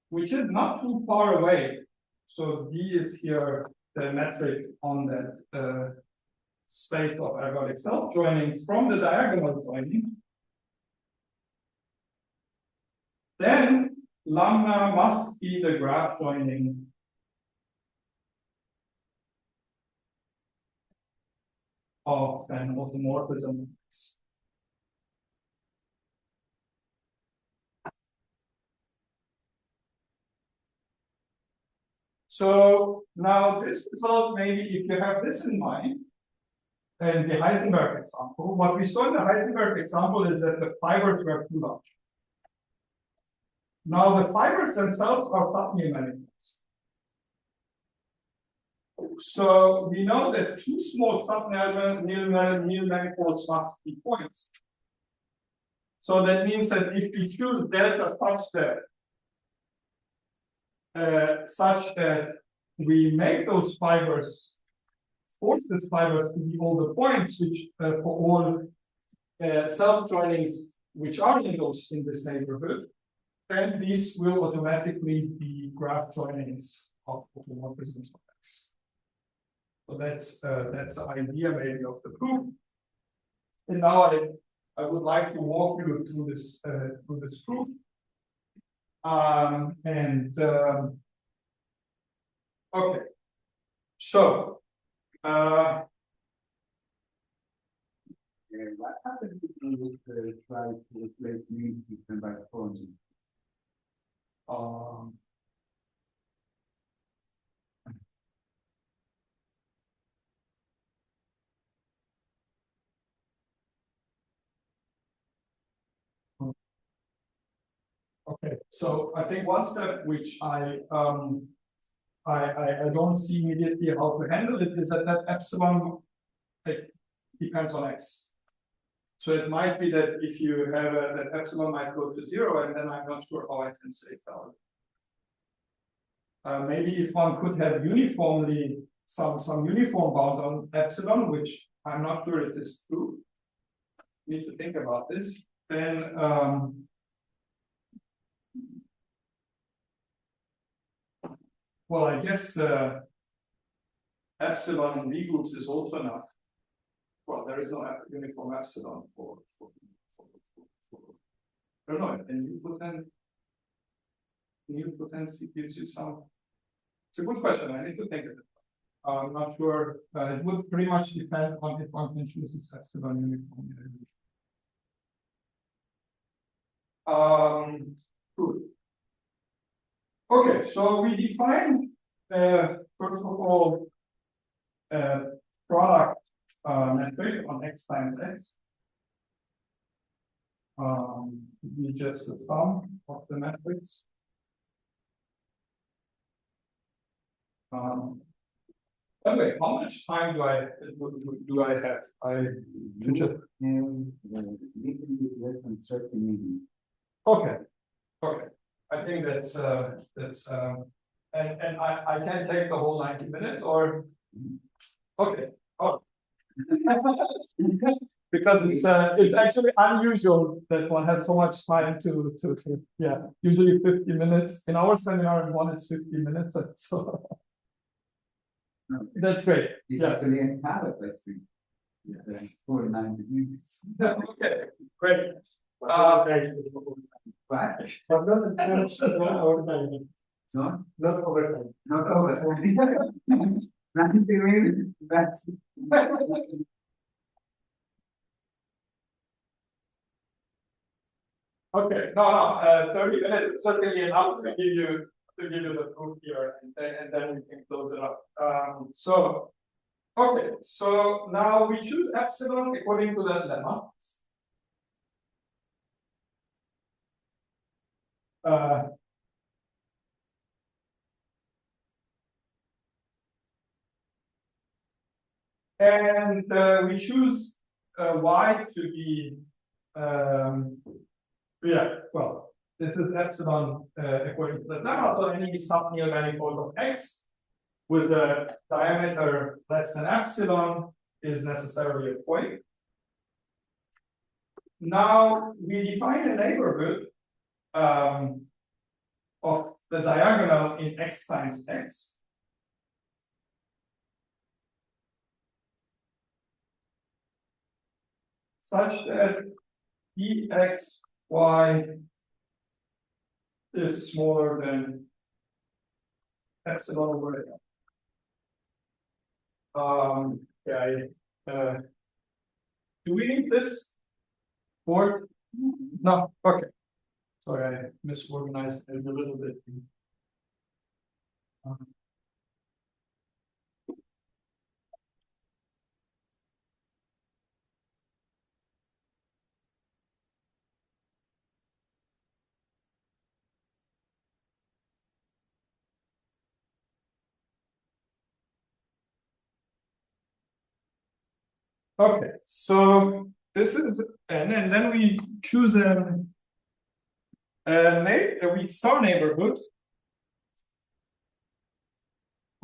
which is not too far away, so D is here the metric on that space of ergodic self-joining from the diagonal joining, then lambda must be the graph joining of an automorphism of X. So now this result, maybe if you have this in mind, and the Heisenberg example, what we saw in the Heisenberg example is that the fibers were too large. Now the fibers themselves are subnilmanifolds. So we know that two small subnilmanifolds must be points. So that means that if we choose delta such that we make those fibers, force this fiber to be all the points, which for all self-joinings which are in this neighborhood, then these will automatically be graph joinings of automorphisms of X. So that's the idea maybe of the proof. And now I would like to walk you through this proof. Okay, so what happens if you try to replace mean system by pro-nilsystem? Okay, so I think one step which I don't see immediately how to handle it is that epsilon depends on X. So it might be that if you have that epsilon might go to 0, and then I'm not sure how I can say that. Maybe if one could have uniformly some uniform bound on epsilon, which I'm not sure it is true. Need to think about this. Then well, I guess epsilon in V groups is also enough. Well, there is no uniform epsilon for I don't know, and nilpotency gives you some. It's a good question. I need to think of it. I'm not sure. It would pretty much depend on if one can choose this epsilon uniform. Good. Okay, so we define first of all product metric on X times X. Be just the sum of the metrics. By the way, how much time do I have? To just less than 30 minutes. okay. Okay. I think that's and I can take the whole 90 minutes or okay. Oh. Because it's actually unusual that one has so much time to yeah, usually 50 minutes. In our seminar in Bonn it's 50 minutes, so that's great. It's actually a palette, I think. Yes. For 90 minutes. Okay, great. What? No, not overtime. Not over. 90 minutes. That's Okay, no, 30 minutes is certainly enough to give you the proof here, and then we can close it up. So, okay, so now we choose epsilon according to that lemma. And we choose y to be Yeah, well, this is epsilon according to the lemma, so any subnil manifold of X with a diameter less than epsilon is necessarily a point. Now we define a neighborhood of the diagonal in X times X. Such that EXY is smaller than epsilon over A. Do we need this board? No, okay. Sorry, I misorganized it a little bit. Okay, so this is n, and then we choose a weak star neighborhood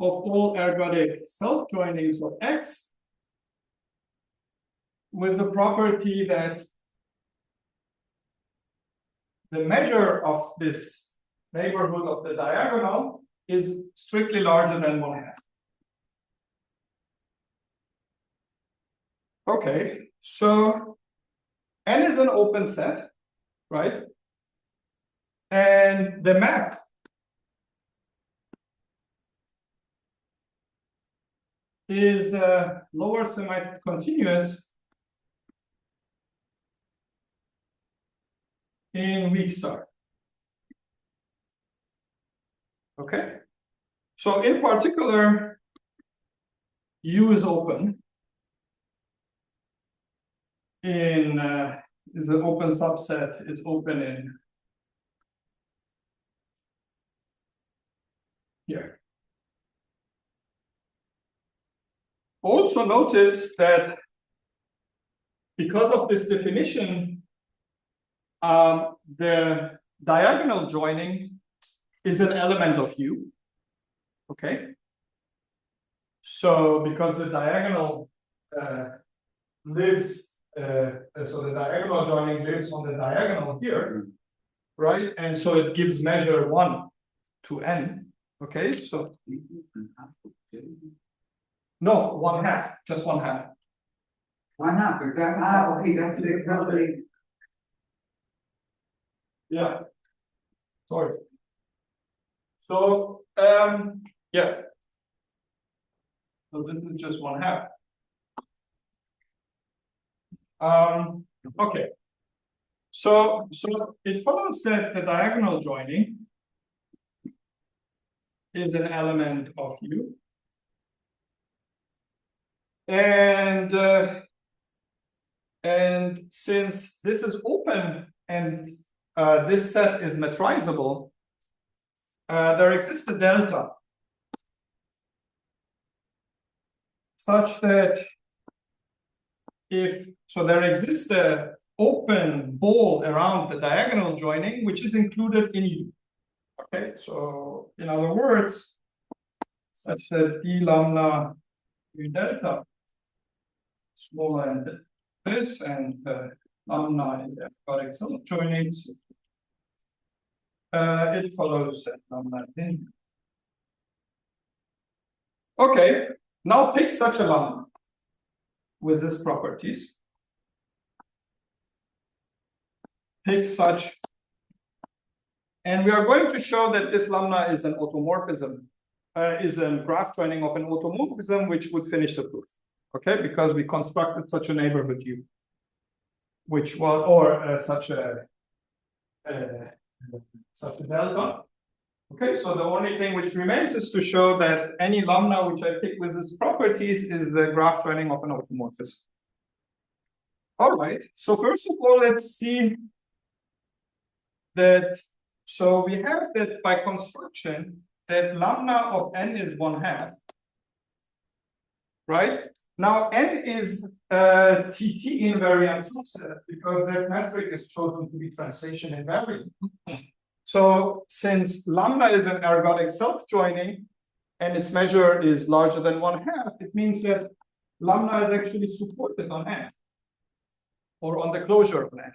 of all ergodic self-joinings of X with the property that the measure of this neighborhood of the diagonal is strictly larger than 1/2. Okay, so n is an open set, right? And the map is lower semi-continuous in weak star. Okay, so in particular, U is open in is an open subset, is open in here. Also notice that because of this definition, the diagonal joining is an element of U. Okay. So because the diagonal lives, so the diagonal joining lives on the diagonal here, right? And so it gives measure 1 to n. Okay, so no, 1/2, just 1/2. 1/2, exactly. Okay, that's the probably. Yeah. Sorry. So yeah. So this is just 1/2. Okay. So it follows that the diagonal joining is an element of U. And since this is open and this set is metrizable, there exists a delta such that there exists a open ball around the diagonal joining, which is included in U. Okay, so in other words, such that d lambda u delta smaller than this, and lambda in the ergodic self-joinings, it follows that lambda in. Okay, now pick such a lambda with these properties. Pick such, and we are going to show that this lambda is an automorphism, is a graph joining of an automorphism, which would finish the proof. Okay, because we constructed such a neighborhood U, which was, or such a delta. Okay, so the only thing which remains is to show that any lambda which I pick with these properties is the graph joining of an automorphism. All right, so first of all, let's see that, so we have that by construction that lambda of n is 1/2, right? Now n is TT invariant subset because that metric is chosen to be translation invariant. So since lambda is an ergodic self-joining and its measure is larger than 1/2, it means that lambda is actually supported on n or on the closure of n.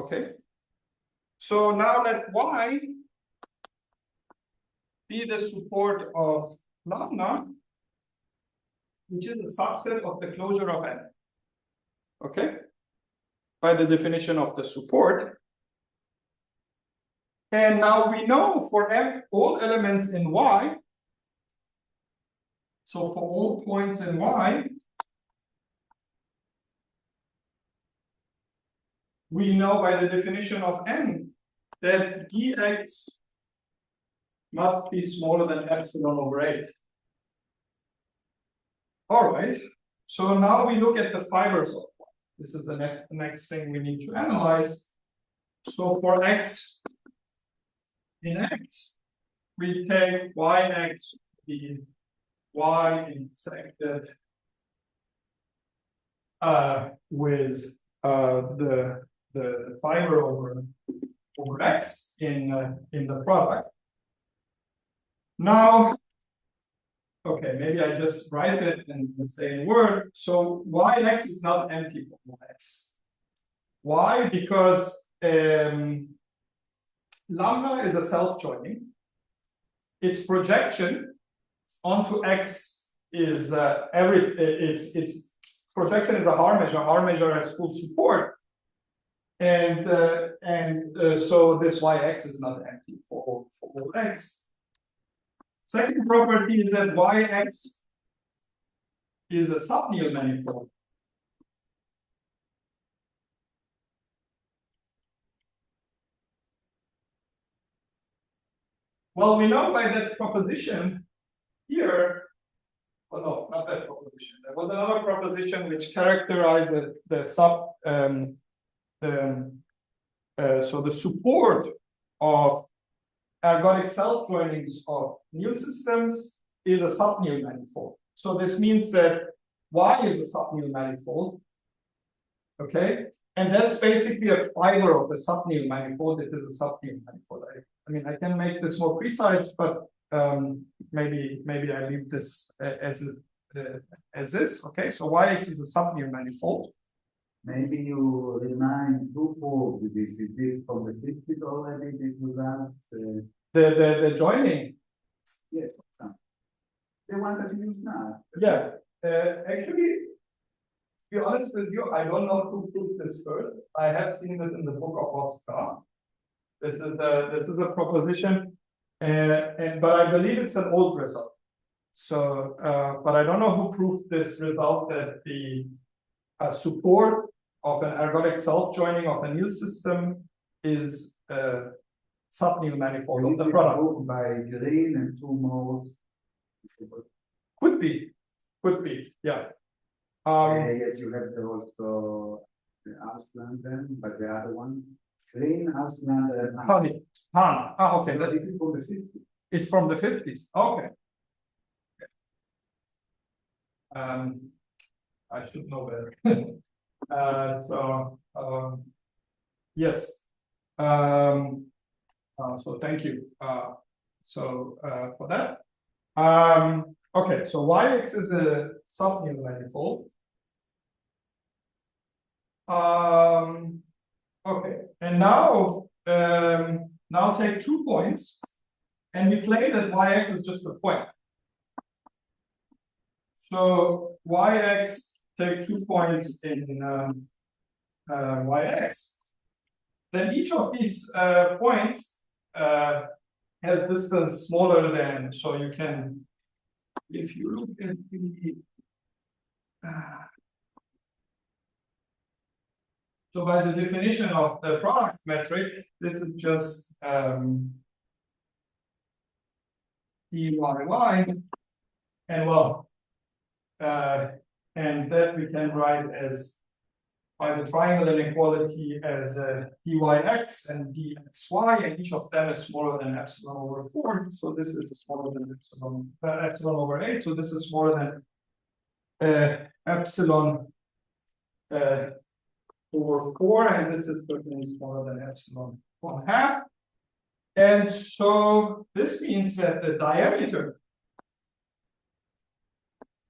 Okay. So now let y be the support of lambda, which is a subset of the closure of n. Okay? By the definition of the support. And now we know for all elements in y, so for all points in y, we know by the definition of n that dx must be smaller than epsilon over 8. All right, so now we look at the fibers of y. This is the next thing we need to analyze. So for x in x, we take yx the y intersected with the fiber over x in the product. Now, okay, maybe I just write it and let's say in Word. So yx is not empty from x. Why? Because lambda is a self-joining. Its projection onto x is its projection is a Haar measure. Haar measure has full support, and so this yx is not empty for all x. Second property is that yx is a subnil manifold. Well, we know by that proposition here, oh no, not that proposition. There was another proposition which characterized the support of ergodic self-joinings of Nil systems is a subnil manifold. So this means that y is a subnil manifold. Okay, and that's basically a fiber of the subnil manifold. It is a subnil manifold. I mean, I can make this more precise, but maybe I leave this as this. Okay, so yx is a subnil manifold. Maybe you remind who with this. Is this from the 50s already? This results? The joining. Yes, the one that you use now. Yeah, actually, to be honest with you, I don't know who proved this first. I have seen it in the book of Asgar. This is a proposition, but I believe it's an old result. So, but I don't know who proved this result that the support of an ergodic self-joining of a Nil system is subnil manifold of the product. By Green and two more. Could be, yeah. Yes, you have also the Ausland then, but the other one, Green, Ausland, Han. Okay. This is from the 50s. It's from the 50s. Okay. I should know better. Yes. So thank you. For that. Okay, so yx is a subnil manifold. Okay, and now take 2 points, and we claim that yx is just a point. So yx, take 2 points in yx. Then each of these points has distance smaller than, so you can, if you look at the so by the definition of the product metric, this is just EYY, and well, and that we can write as by the triangle inequality as dyx and dxy, and each of them is smaller than epsilon over 4. So this is smaller than epsilon over 8. So this is smaller than epsilon over 4, and this is certainly smaller than epsilon 1/2. And so this means that the diameter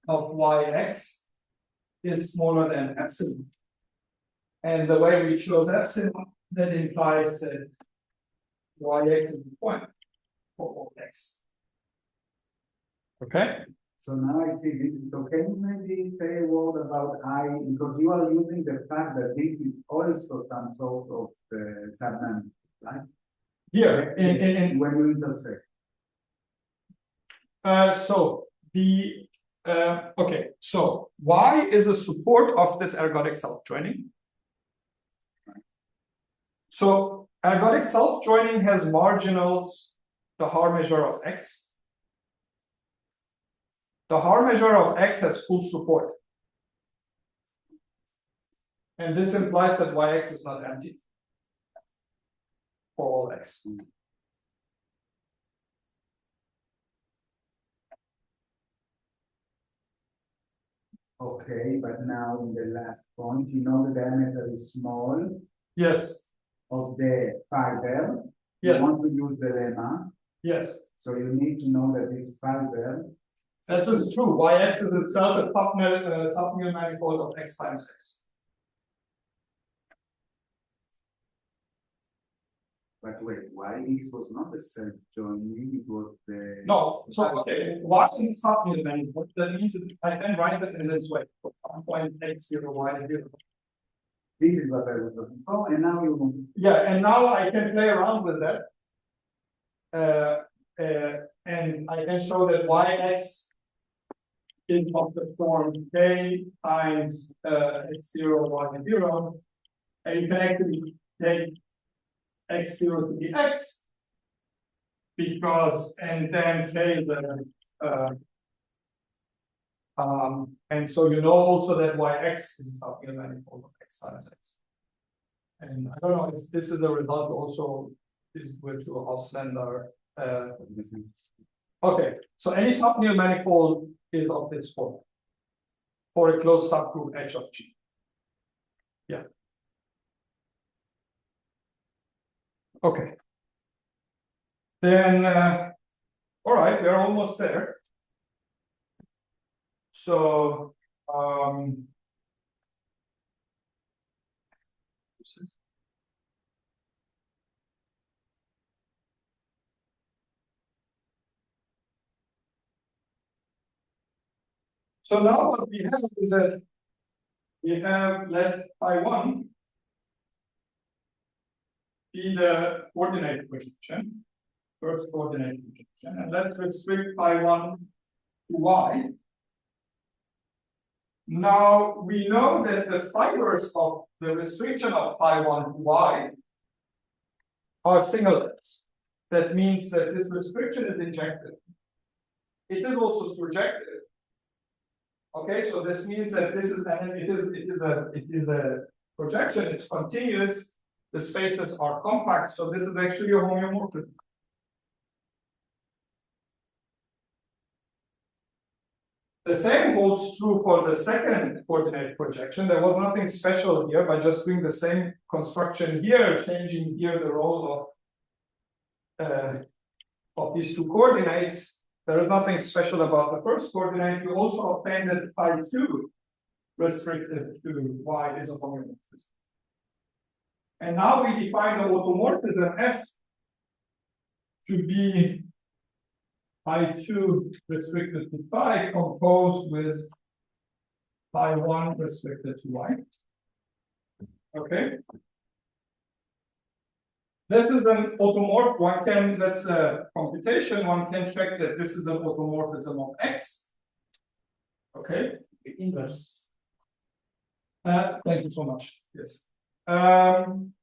of yx is smaller than epsilon. And the way we chose epsilon, that implies that yx is a point for all x. Okay? So now I see this. So can you maybe say a word about I, because you are using the fact that this is also some sort of subnilmanifold, right? Here, in when you intersect. Okay, so y is a support of this ergodic self-joining. So ergodic self-joining has marginals, the Haar measure of x. The Haar measure of x has full support. And this implies that yx is not empty for all x. Okay, but now in the last point, you know the diameter is small. Yes. Of the fiber. Yes. You want to use the lemma. Yes. So you need to know that this fiber. That is true. Yx is itself a subnilmanifold of x times x. But wait, yx was not the self-joining, it was the. No, so okay, y is a subnilmanifold. That means that I can write it in this way. For 1.x0 y0. This is what I was looking for, and now you. Yeah, and now I can play around with that. And I can show that yx is of the form k times x0 y0, and you can actually take x0 to the x, because and then k is and so you know also that yx is a subnilmanifold of x times x. And I don't know if this is a result also is due to how slender. Okay, so any subnilmanifold is of this form for a closed subgroup H of G. Yeah. Okay. Then, all right, we're almost there. So, so now what we have is that we have let pi1 be the coordinate projection, first coordinate projection, and let's restrict pi1 to y. Now we know that the fibers of the restriction of pi1 to y are singlets. That means that this restriction is injected. It is also surjective. Okay, so this means that this is it is a projection. It's continuous. The spaces are compact. So this is actually a homeomorphism. The same holds true for the second coordinate projection. There was nothing special here by just doing the same construction here, changing here the role of these two coordinates. There is nothing special about the first coordinate. You also obtain that pi2 restricted to y is a homeomorphism. And now we define the automorphism S to be pi2 restricted to pi composed with pi1 restricted to y. Okay. This is an automorph. One can, that's a computation. One can check that this is an automorphism of X. Okay. The inverse. Thank you so much. Yes. And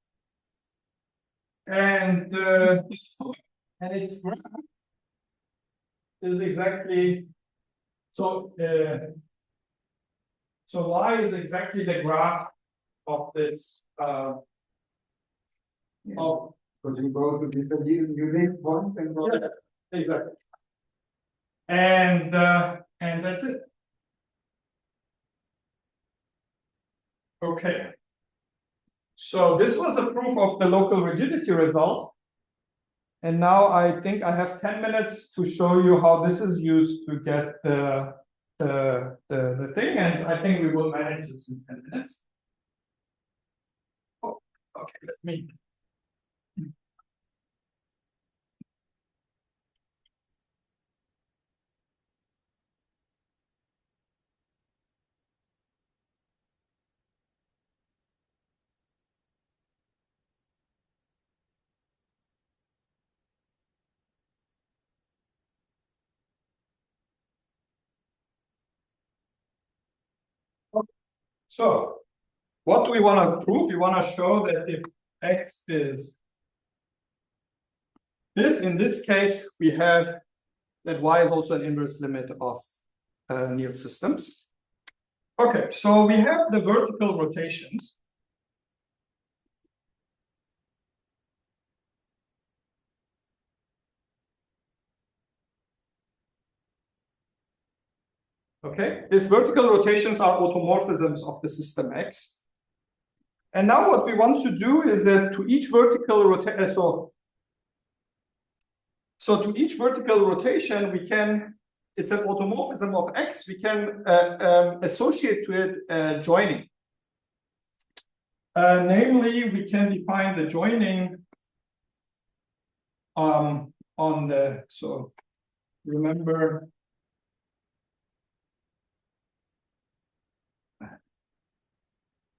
its graph is exactly so. So y is exactly the graph of this. Because you go to this unique point and go. Yeah, exactly. And that's it. Okay. So this was a proof of the local rigidity result. And now I think I have 10 minutes to show you how this is used to get the thing. And I think we will manage this in 10 minutes. Oh, okay, let me. So, what do we want to prove? We want to show that if x is this, in this case, we have that y is also an inverse limit of Nil systems. Okay, so we have the vertical rotations. Okay, these vertical rotations are automorphisms of the system X. And now what we want to do is that to each vertical rotation, so to each vertical rotation, we can, it's an automorphism of X, we can associate to it joining. Namely, we can define the joining on the, so remember,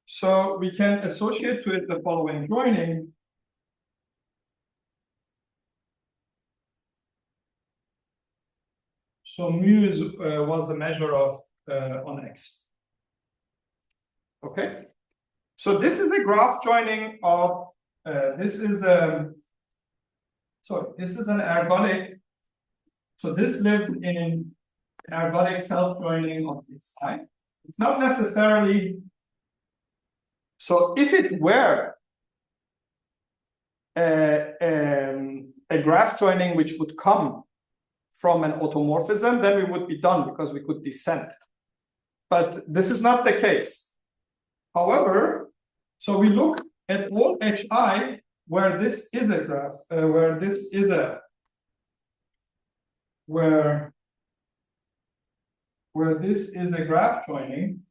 so we can associate to it the following joining. So mu is, was a measure of on X. Okay. So this is a graph joining of this is this is an ergodic. So this lives in ergodic self-joining of its side. It's not necessarily. So if it were a graph joining which would come from an automorphism, then we would be done because we could descend. But this is not the case. However, so we look at all HI where this is a graph, where this is a where this is a graph joining.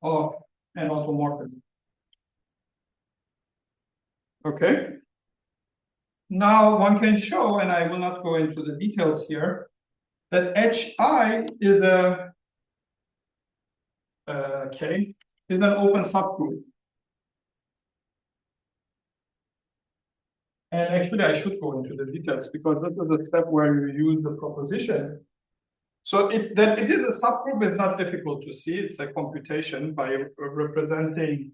Of an automorphism. Okay. Now one can show, and I will not go into the details here, that HI is a is an open subgroup. And actually, I should go into the details because this is a step where you use the proposition. So that it is a subgroup is not difficult to see. It's a computation by representing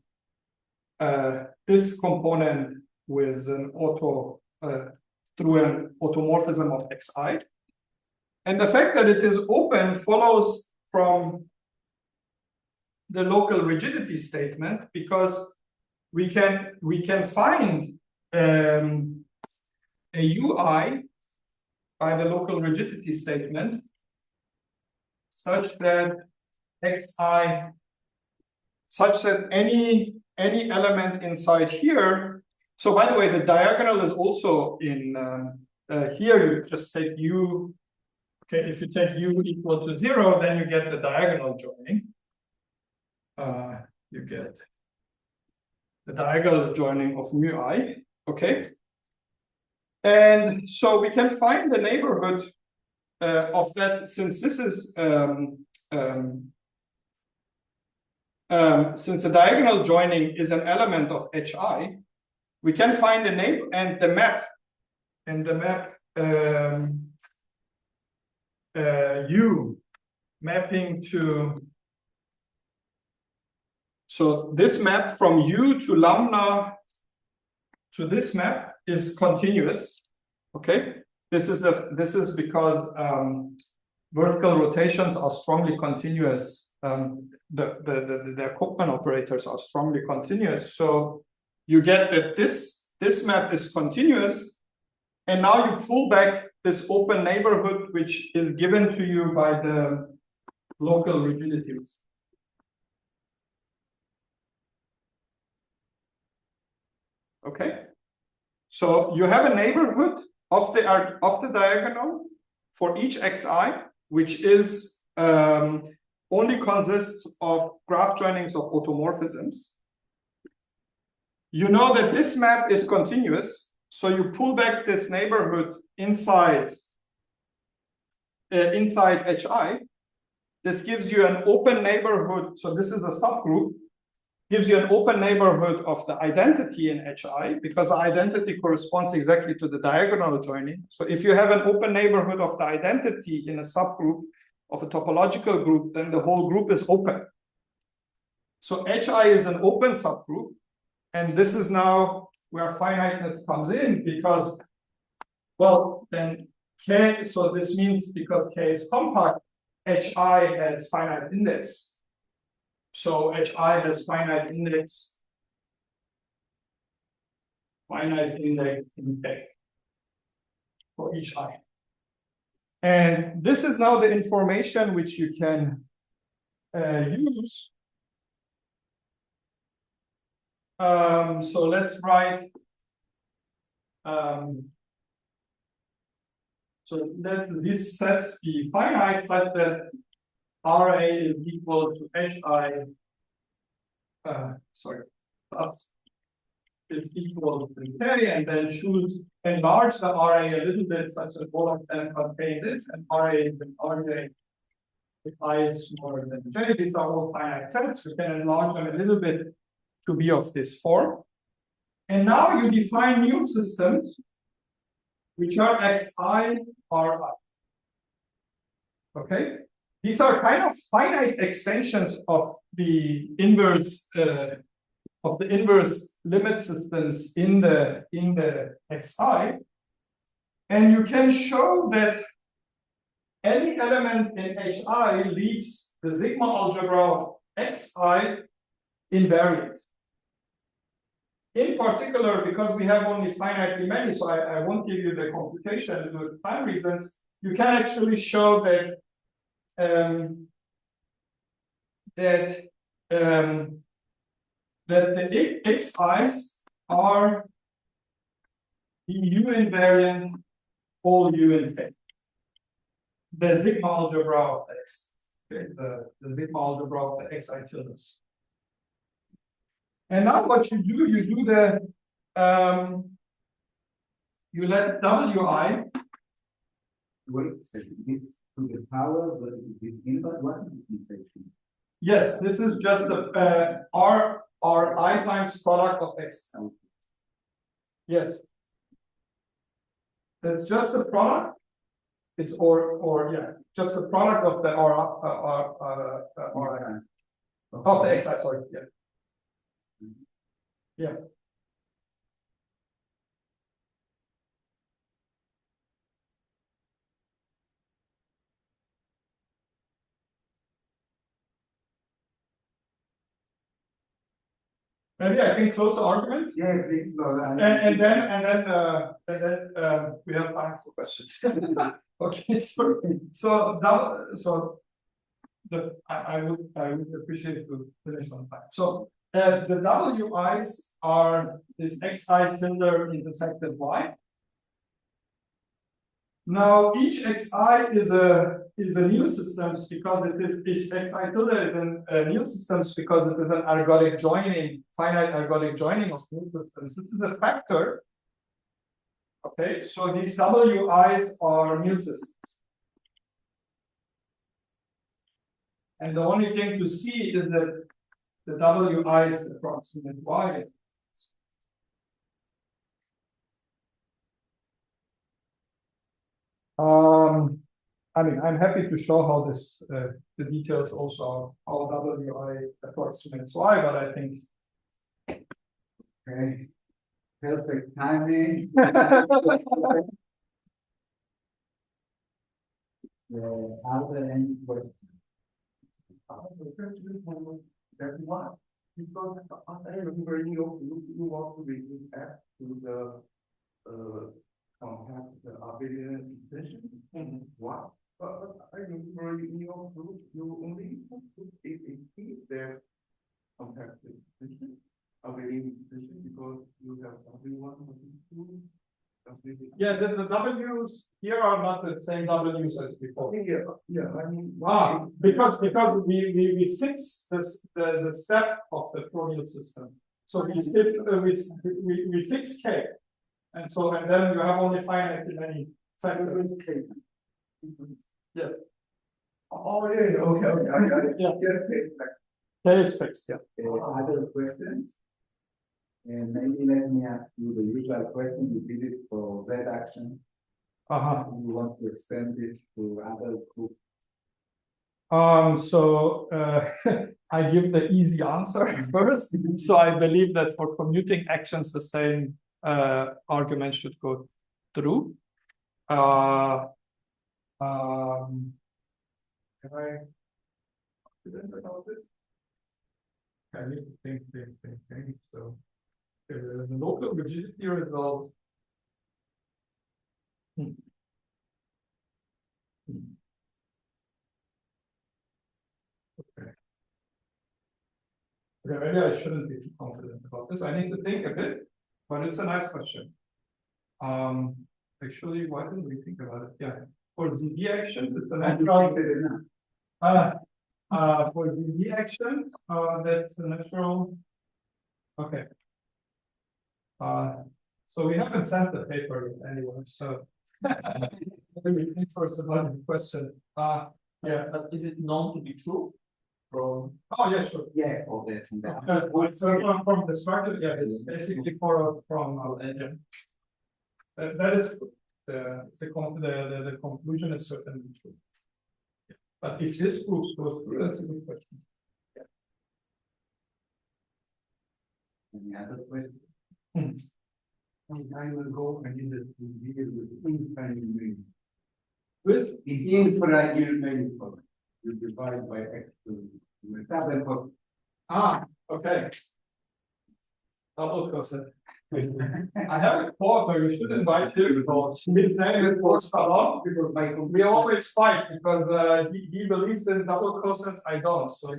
this component with an through an automorphism of xi. And the fact that it is open follows from the local rigidity statement because we can find a UI by the local rigidity statement such that xi, such that any element inside here. So by the way, the diagonal is also in here. You just take u. Okay, if you take u equal to 0, then you get the diagonal joining. You get the diagonal joining of mu I. Okay, and so we can find the neighborhood of that, since this is since the diagonal joining is an element of HI, we can find the neighbor and the map, U mapping to. So this map from U to lambda to this map is continuous. Okay. This is because vertical rotations are strongly continuous. The Koopman operators are strongly continuous. So you get that this map is continuous, and now you pull back this open neighborhood which is given to you by the local rigidities. Okay, so you have a neighborhood of the diagonal for each xi, which is only consists of graph joinings of automorphisms. You know that this map is continuous, so you pull back this neighborhood inside hi. This gives you an open neighborhood. So this is a subgroup, gives you an open neighborhood of the identity in hi, because the identity corresponds exactly to the diagonal joining. So if you have an open neighborhood of the identity in a subgroup of a topological group, then the whole group is open. So hi is an open subgroup, and this is now where finiteness comes in, because, well, then K, so this means because K is compact, hi has finite index. So hi has finite index in K for each I. And this is now the information which you can use. So let's write. So let these sets be finite such that Ra is equal to hi. Plus is equal to K, and then choose enlarge the Ra a little bit such that all of them contain this, and Ra is Rj if I is smaller than J. These are all finite sets. We can enlarge them a little bit to be of this form. And now you define new systems which are xi Ri. Okay? These are kind of finite extensions of the inverse limit systems in the xi, and you can show that any element in hi leaves the sigma algebra of xi invariant. In particular, because we have only finitely many, so I won't give you the computation due to time reasons, you can actually show that that the xi's are the U invariant all U in K. The sigma algebra of the x. Okay, the sigma algebra of the xi tildes. And now what you do the you let wi. Wait, so this to the power, but this input, what is this notation? Yes, this is just a r I times product of x. Yes. That's just the product. It's just the product of the of the xi, sorry. Yeah. Yeah. Maybe I can close the argument. Yeah, please. And then we have time for questions. Okay, so I would appreciate to finish on time. So the wi's are this xi tilde intersected y. Now each xi is a nilsystems because it is each xi tilde is a nilsystems because it is an ergodic joining, finite ergodic joining of nilsystems. This is a factor. Okay, so these wi's are nilsystems. And the only thing to see is that the wi's approximate y. I mean, I'm happy to show how this the details also how wi approximates y, but I think Okay. Perfect timing. Are there any questions? Because I remember you want to be back to the have the abelian extension. What? But I mean, you only if it is there compared to extension, abelian extension, because you have W1, W2. Yeah, the W's here are not the same W's as before. Yeah, I mean. Because we fix the step of the pro-nil system. So we fix K. And then you have only finitely many factors. Yes. Oh, yeah, okay, I got it. Yeah. Yes, K is fixed, yeah. other questions? And maybe let me ask you the usual question, you did it for Z action. You want to extend it to other groups? So I give the easy answer first. So I believe that for commuting actions, the same argument should go through. Can I confident about this? I need to think. So the local rigidity result. Okay. Maybe I shouldn't be too confident about this. I need to think a bit, but it's a nice question. Actually, why didn't we think about it? Yeah, for ZD actions, it's a natural. For ZD actions, that's a natural. Okay. So we haven't sent the paper yet anyway, so maybe think for some question. Yeah, But is it known to be true? From oh yeah, sure. Yeah, for that. From the structure, yeah, it's basically from engine. That is the conclusion is certainly true. Yeah. But if this proves goes through, that's a good question. Yeah. Any other questions? Some time ago, I needed to deal with infragile manifold. With Infragile manifold, you divide by X to double. Okay. Double cosine. I have a quote where you should invite him because his name is Pauwel. Because by We always fight because he believes in double cosines, I don't. So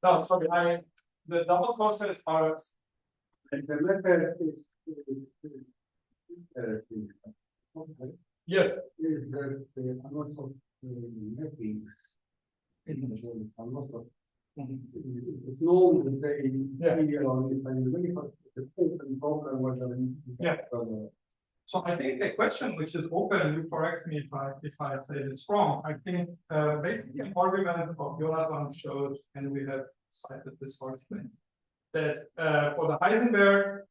no, sorry, the double cosines are. and the method is Yes. is that a lot of mappings. A lot of it's known that they here on the manifold, the open program whether Yeah. So I think the question which is open, you correct me if I say this wrong. I think basically an argument of Jonathan showed, and we have cited this argument, that for the Heisenberg,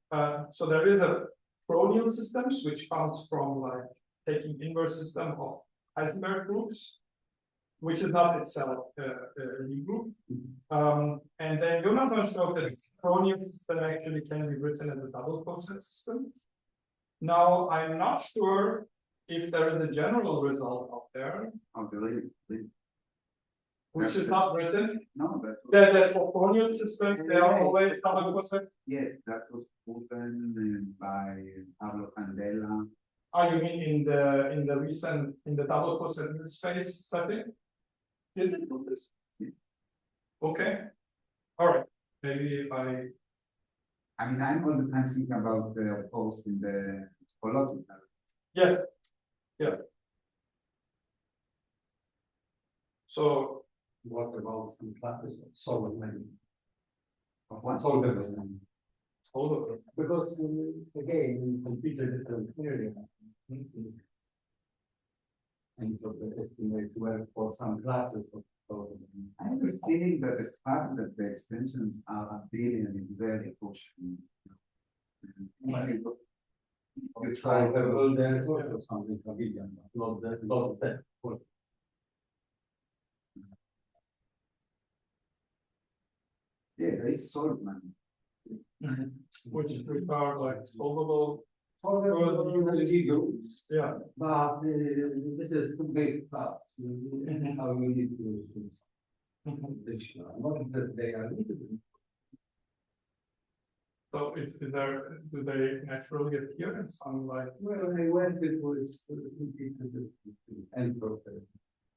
so there is a pro-nil systems which comes from like taking inverse system of Heisenberg groups, which is not itself a Lie group. And then Jonathan showed that pro-nil system actually can be written as a double cosine system. Now, I'm not sure if there is a general result out there, which is not written. No, That for pro-nil systems, they are always double cosine. yes, that was proven by Pauwel Van Den Eeckhaut. You mean in the recent double cosine space setting? Did they do this? Okay. All right. Maybe I mean, I'm all the time thinking about the post in the political. yes. Yeah. So what about some classes of solid manifold? What? Solvable manifold. hold on. Because again, in completely different area. And so the estimate were for some classes of solvable manifold. I have a feeling that the fact that the extensions are abelian is very pushing. You try the world there or something abelian, not that. Yeah, there is Solomon. Which are like solvable. Groups. Yeah. But this is too big class. How you need to. Not that they are needed. So is there, do they naturally appear in some like? Well, I went it was end process.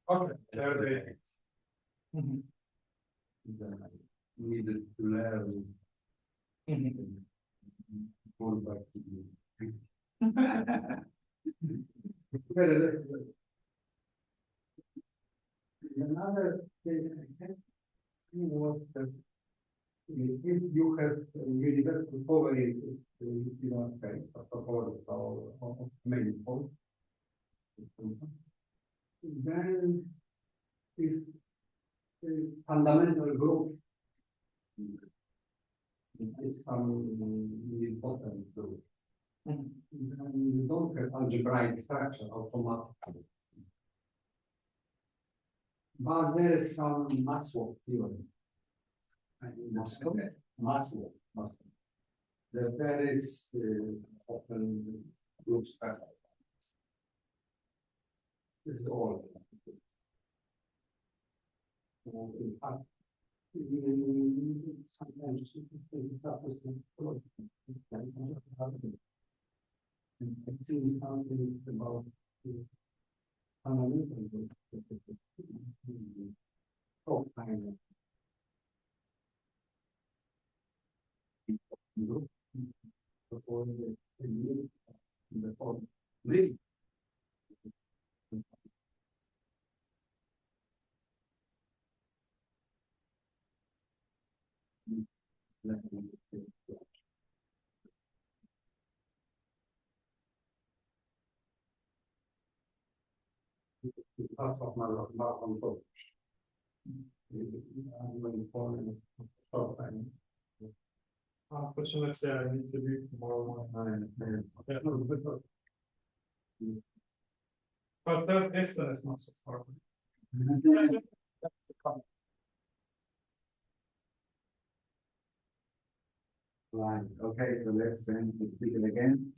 Okay, there they. Mhm. Needed to learn. Mhm. Go back to the. Another thing I think was that if you have universal polarity, you don't say, or manifold, then if the fundamental group is some important group, then you don't have algebraic structure automatically. But there is some Maxwell theory. Maxwell. That there is often group structure. This is all. In fact, sometimes it's happens and actually something about fundamental groups. Oh, I know. Group before the form really. Part of my control. I'm going for short time. Unfortunately, I need to leave tomorrow morning. Yeah. But that distance is not so far. Right, okay, so let's begin again.